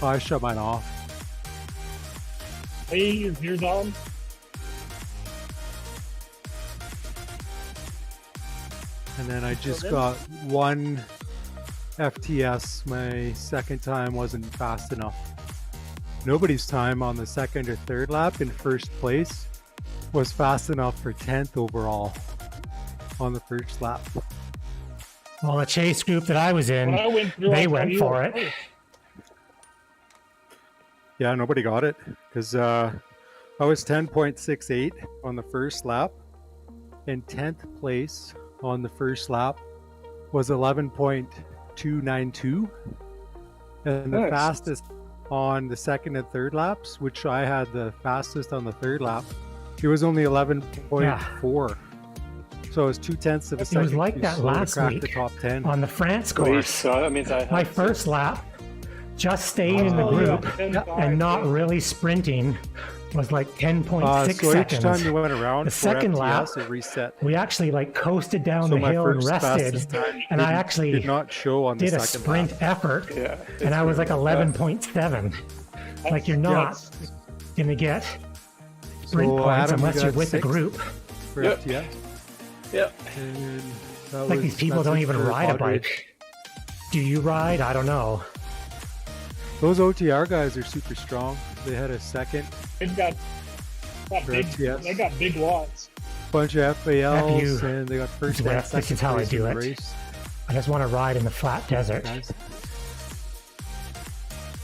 I shut mine off. Hey, is yours on? And then I just got one FTS. My second time wasn't fast enough. Nobody's time on the second or third lap in first place was fast enough for 10th overall on the first lap. Well, the chase group that I was in, When I went through, they I thought went you for were it. first. Yeah, nobody got it because I was 10.68 on the first lap, and 10th place on the first lap was 11.292, and the Nice. fastest on the second and third laps, which I had the fastest on the third lap, it was only 11.4. So it was 0.2 of a second. was like too that slow to last crack week. the top 10. On the France Sweet. course, So that means I my have first lap, just staying in the Oh, yeah, group 10.5, and not yeah. really sprinting was like 10.6 so each time seconds. you went around The for second lap, FTS, it reset. We actually like coasted down So the my hill and first rested, fastest time and I didn't- actually did not show on the did a second sprint lap. effort, Yeah. and I was like 11.7. Like you're not gonna get sprint So, points Adam, you unless you're got with the sixth? group. For Yep. FTS. Yep. And that Like was- these people that's don't it even for ride a Audrey. bike. Do you ride? I don't know. Those OTR guys are super strong. They had a second They've got for big, FTS. they got big watts. bunch of FALs, F you. and they got first Zwift, and this second is how I place do in the it. race. I just want to ride in the flat desert. Guys.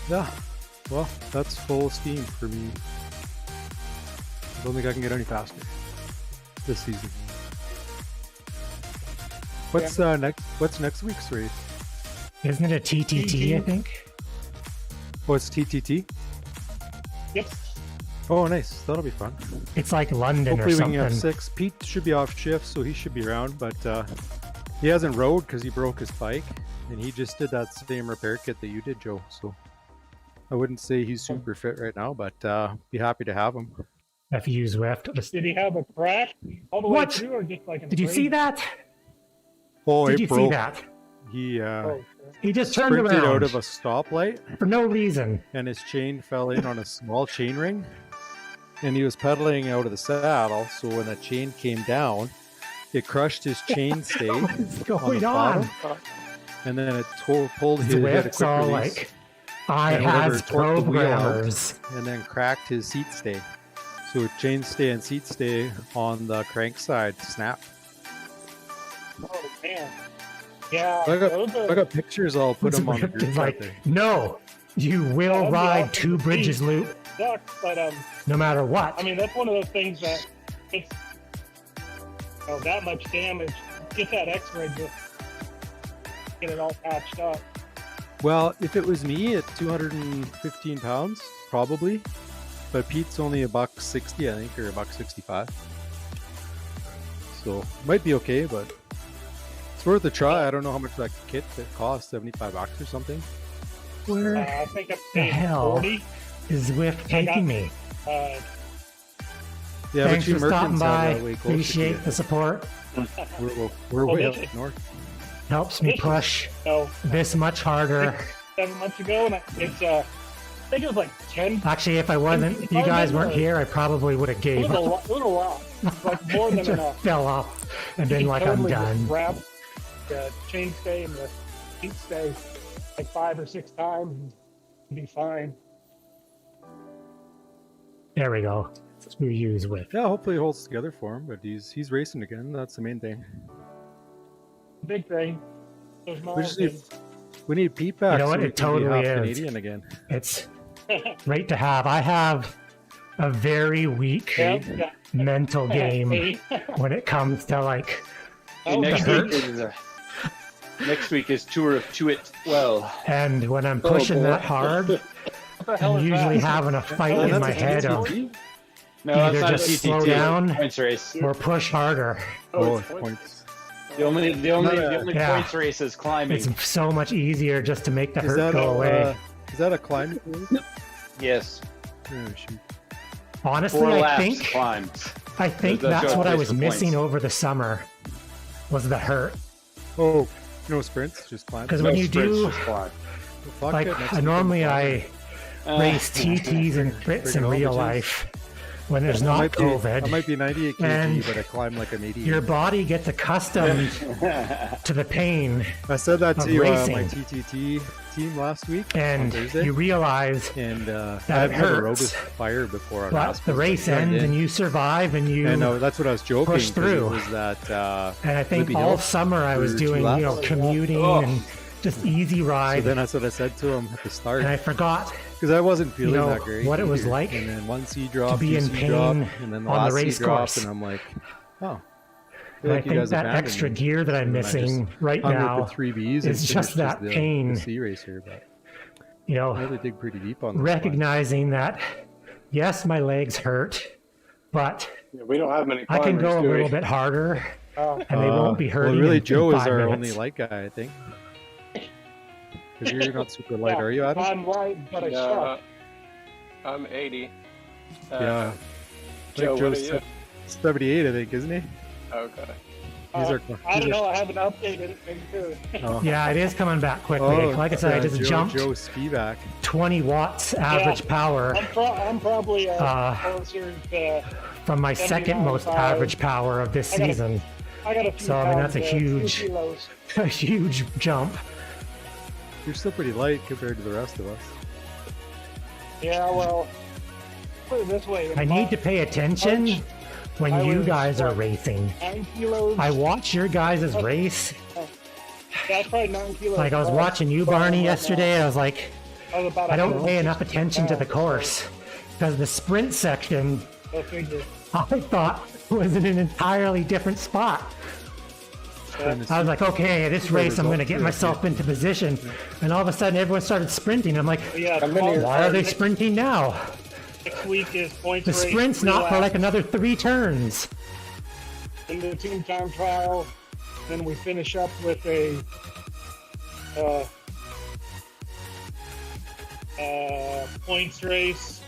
Yeah, well, that's full steam for me. I don't think I can get any faster. this season. What's next week's race? Isn't it a TTT, I think? Oh, it's TTT. Yep. Oh, nice. That'll be fun. It's like London Hopefully or we can something. have 6. Pete should be off shift, so he should be around, but he hasn't rode because he broke his bike, and he just did that same repair kit that you did, Joe. So I wouldn't say he's super fit right now, but be happy to have him. FU Zwift. Did he have a crash all the What? way through, or just like? Did you see that? Oh, Did it you see broke. that? He Oh, He just turned sprinted around out of a stoplight, for no reason. and his chain fell in on a small chain ring, and he was pedaling out of the saddle, so when the chain came down, it crushed his chain stay on What's the going bottom, on? and then it pulled his head a Zwift's quick all release, like, I and whatever has torqued the wheel out. programmers. and then cracked his seat stay. So chain stay and seat stay on the crank side snapped. oh man. Yeah. I those are- got pictures. I'll put them on the Zwift group is chat like, there. no, you will That'd be ride awesome two to bridges see. loop sucks, but no matter what. I mean that's one of those things that it's that much damage. Get that X-ray, just get it all patched up. Well, if it was me at 215 pounds, probably. But Pete's only $160, I think, or $165. So might be okay, but it's worth a try. I don't know how much that kit costs, $75 or something. Where I think I'm the paying hell 40. is Zwift taking me? Uh, Yeah, Thanks but you for stopping Merkins by. have that way closer to Appreciate you. the support. We're Well, way this up north. Helps me push so this much harder. 7 months ago, and it's I think it was like 10. Actually, if you guys weren't here, I probably would have It gave was a up. lot. It was a lot. Like more than Just enough. fell off and been He like, totally I'm just done. grabbed the chain stay and the seat stay like 5 or 6 times and be fine. There we go. That's who we use with. Yeah, hopefully it holds together for him, but he's racing again. That's the main thing. Big thing. Those We just miles We need Pete back. You know so what? we It can be totally half is. Canadian again. It's great to have. I have a very weak yeah. mental game Hey. when it comes to like Oh, next hurt. week is Tour of Tuit well. and when I'm Oh, pushing boy. that hard, What the hell I'm is usually that? having a fight Oh, in that's my a head of TTT? No, either that's not just a TTT. slow down Points race. or push harder. Oh, it's points. The only Yeah. points race is climbing. It's so much easier just to make the Is hurt that go away. is that a climbing pool? Yes. Oh, shoot. Honestly, 4 I laps think climbed. that's That's what I good was for missing points. over the summer was the hurt. Oh, no sprints, just climb. Because No when you sprints, do just climb. Fuck like it, next week normally I'm I race TTs and crits in Friggin' real overages. life when there's I not might be- I COVID. might be 98 And kg, but I climb like an 80. Your body gets accustomed to the pain, I said that of to my racing. TTT team last week on and Thursday, you realize and it I've never rode hurts. with fire before. on but Aspen, the so race I joined ends in. and you survive and you. And that's what I was joking. push 'cause through. It was that. And I think Libby all Hill summer I was for 2 doing, laps. commuting Oh. and just easy So ride. then that's what I said to him at the start, And I forgot because I wasn't feeling know, that great. what it was either. like And then one C drop, be two in C pain drop, and then the on the last race C drop, course. and I'm like, oh. I and I like you think guys that abandoned extra me. gear that I'm And then I just missing right hung now, with the 3Bs is and just finished that as the pain. C racer, but you I know, really dig pretty deep on this recognizing that yes, my legs hurt, but Yeah, we don't have many I climbers, can go a do we? little bit harder Oh, and they won't be hurting. Well, really, in Joe is 5 our minutes. only light guy, I think. Because you're not super light, yeah, are you, Adam? I'm light, but I Yeah, suck. I'm 80. Yeah. Joe, Like what are Joe's you? 78, I think, isn't he? Okay. He's our, I he's don't our- know. I haven't updated it too. oh. Yeah, it is coming back quickly. Oh, like I said, I yeah, just jumped Joe ski back. 20 watts average power I'm probably Uh, closer to. from my second most 75. average power of this I gotta- season. I got a few So, I mean, that's a pounds, 2 huge- kilos. A huge jump. You're still pretty light compared to the rest of us. Yeah, well, put it this way. I need to pay attention when I you was, guys are what, racing. 9 kilos. I watch your guys' race. That's probably 9 kilos. Like I was less. watching you, But Barney, I'm like, yesterday. I was like, I was about I don't 160 pay enough attention to the pounds, course because the sprint section, so go figure. I thought was in an entirely different spot. I was like, okay, this race, I'm going to get myself into position. And all of a sudden, everyone started sprinting. I'm like, Yeah, why are they sprinting now? next week is points The race, sprint's three not for laps, like another 3 turns. in the team time trial. Then we finish up with a points race,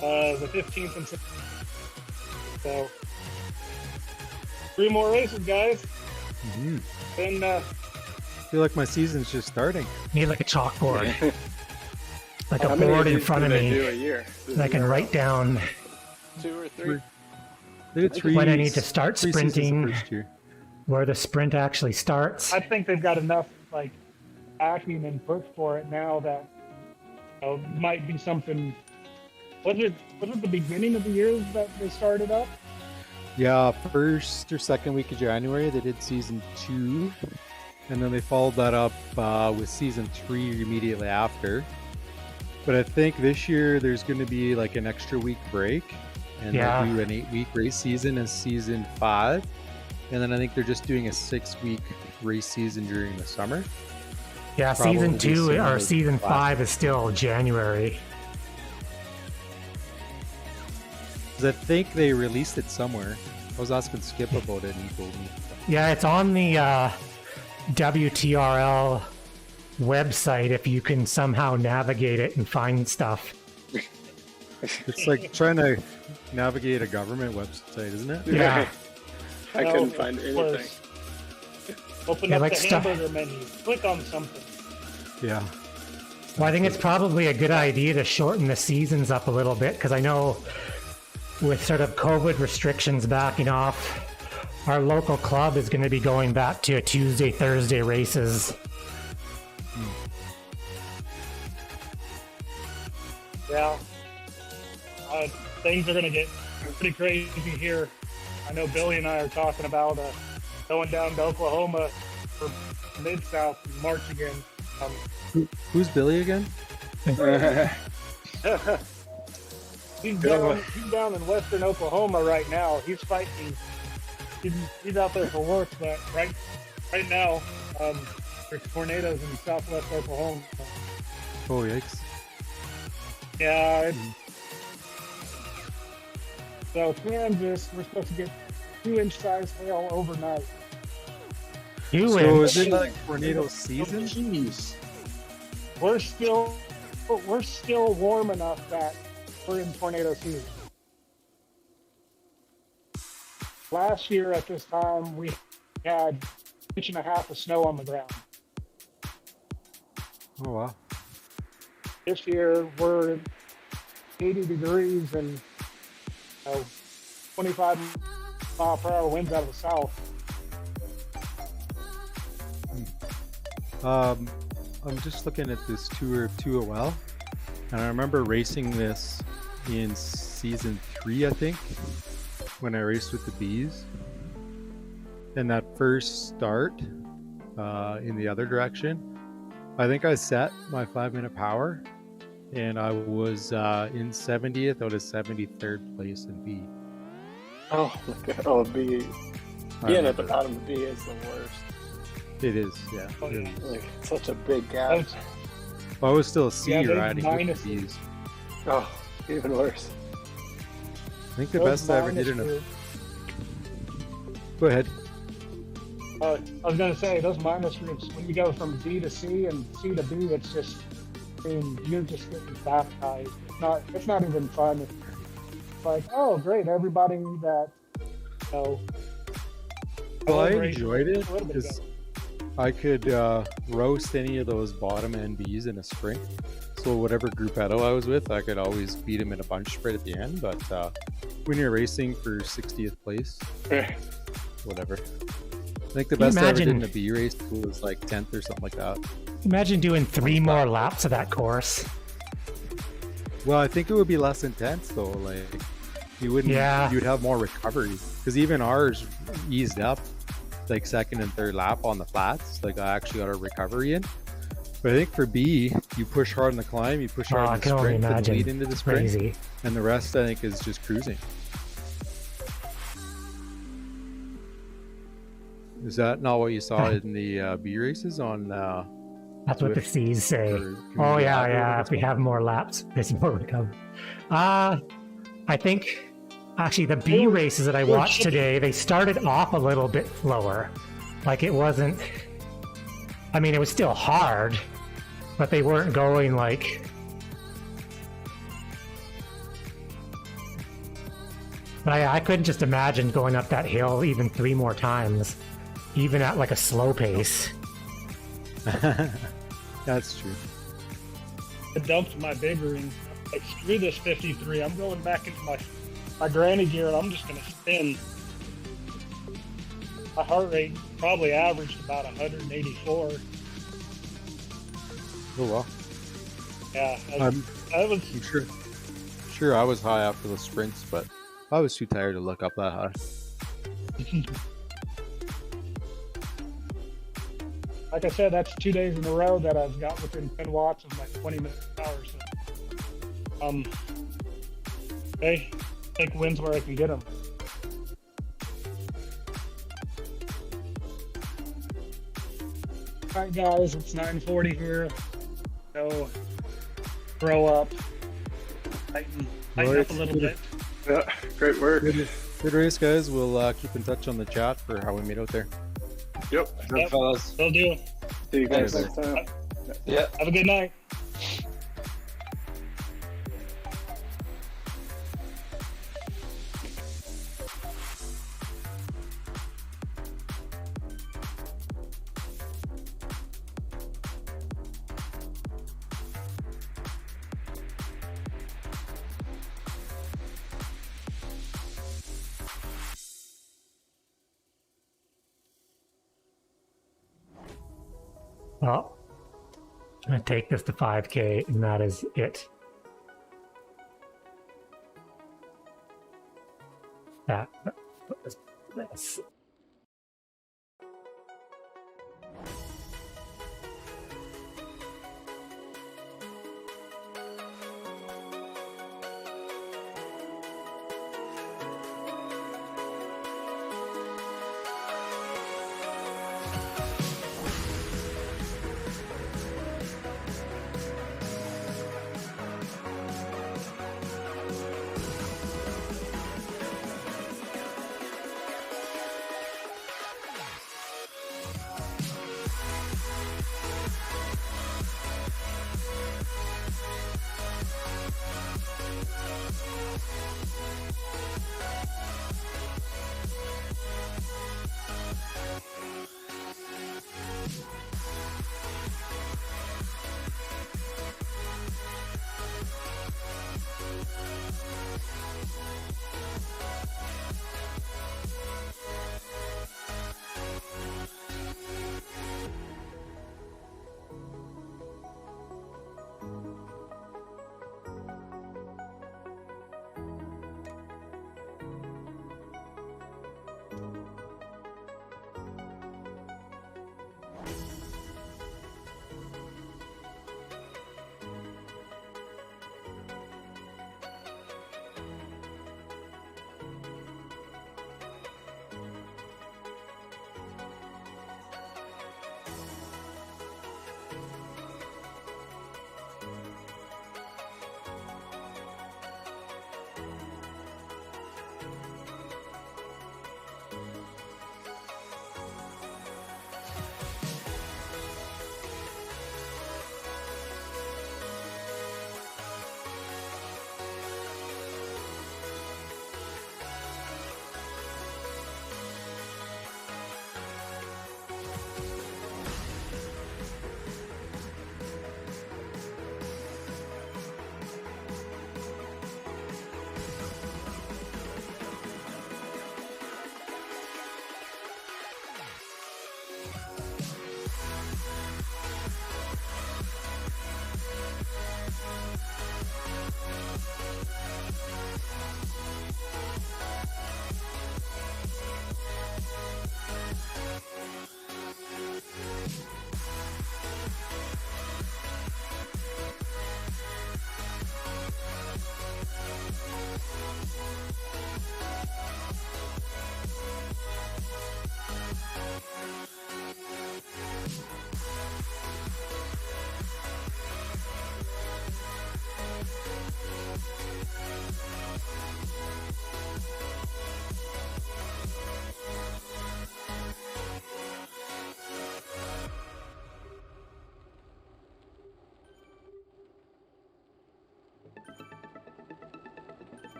the 15th and 16th. So 3 more races, guys. Mhm. Then I feel like my season's just starting. Need like a chalkboard, like How a many board of in these front do of they do me a year? that I can write down 2 or 3? They did three. when I need to start 3 seasons the sprinting, first year. where the sprint actually starts. I think they've got enough like backing and push for it now that might be something. Was it the beginning of the year that they started up? Yeah, first or second week of January they did season 2, and then they followed that up with season 3 immediately after. But I think this year there's going to be like an extra week break, and Yeah. they'll do an 8-week race season in season 5, and then I think they're just doing a 6-week race season during the summer. Yeah, Probably season 2 similar or to season last 5 is still January. 'Cause I think they released it somewhere. I was asking Skip about it, and he told me. Yeah, it's on the WTRL website if you can somehow navigate it and find stuff. It's like trying to navigate a government website, isn't it? Yeah. I No, couldn't find it was- anything. Open Yeah, up like the stuff- hamburger menu. Click on something. Yeah. Well, I think it's probably a good idea to shorten the seasons up a little bit because I know with sort of COVID restrictions backing off, our local club is going to be going back to Tuesday, Thursday races. Yeah. Things are going to get pretty crazy here. I know Billy and I are talking about going down to Oklahoma for Mid-South in March again. Who's Billy again? He's down in western Oklahoma right now. He's fighting. He's out there for work, but right now there's tornadoes in southwest Oklahoma. Oh, yikes. Yeah. So Kansas, we're supposed to get 2-inch size hail overnight. You So win. is it like tornado season? Jeez. We're still warm enough that we're in tornado season. Last year at this time we had 1.5 inches of snow on the ground. Oh, wow. This year we're 80 degrees and 25 mile per hour winds out of the south. I'm just looking at this tour of 2OL, and I remember racing this in season 3, I think, when I raced with the bees. And that first start in the other direction, I think I set my 5-minute power, and I was in 70th out of 73rd place in B. Oh my god. Oh, B. Being at the bottom of B is the worst. It is, yeah. Oh, yeah. Like, such a big gap. That's- Well, I was still a C Yeah, those riding with minus- the bees. Oh, even worse. I think the those best I ever did in a... minus Go ahead. I was going to say, those minus groups, when you go from D to C and C to B, it's just, I mean, you're just getting baptized. It's not even fun. It's like, oh, great, everybody that, Well, I celebrates enjoyed it a little bit because better. I could roast any of those bottom end Bs in a sprint. So whatever gruppetto I was with, I could always beat them in a bunch sprint at the end. But when you're racing for 60th place, whatever. I think the Can you best I ever did imagine- in a B race was like 10th or something like that. Imagine doing 3 more laps of that course. Well, I think it would be less intense though. Like you wouldn't, Yeah. you'd have more recovery because even ours eased up like second and third lap on the flats. Like I actually got a recovery in. But I think for B, you push hard on the climb, you push Oh, hard I on the can only sprint, and imagine. lead into the It's sprint, crazy. and the rest I think is just cruising. Is that not what you saw in the B races on? That's what the Swift C's say. or Oh Community yeah, Lab or yeah. whatever If we it's have more laps, there's more recovery. I think actually the B races that I watched today, they started off a little bit slower. Like it wasn't. I mean, it was still hard, but they weren't going like. But I couldn't just imagine going up that hill even 3 more times, even at like a slow pace. called. That's true. I dumped my big ring. Like, screw this 53. I'm going back into my granny gear and I'm just going to spin. My heart rate probably averaged about 184. Oh well. Yeah, I'm that was. sure I was high after the sprints, but I was too tired to look up that high. Like I said, that's 2 days in a row that I've got within 10 watts of my 20-minute power. So, hey, take wins where I can get them. All right, guys, it's 9:40 here. So, throw up, tighten up a little bit. Yeah, great work. Good race, guys. We'll keep in touch on the chat for how we made out there. Yep. Yep. fellas. Will do. See you guys Thanks. next time. Yeah. Have a good night. Well, I'm gonna take this to 5K, and that is it. This.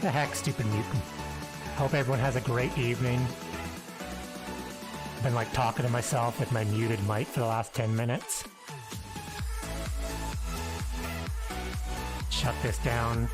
The heck, stupid mutant. Hope everyone has a great evening. Been like talking to myself with my muted mic for the last 10 minutes. Shut this down.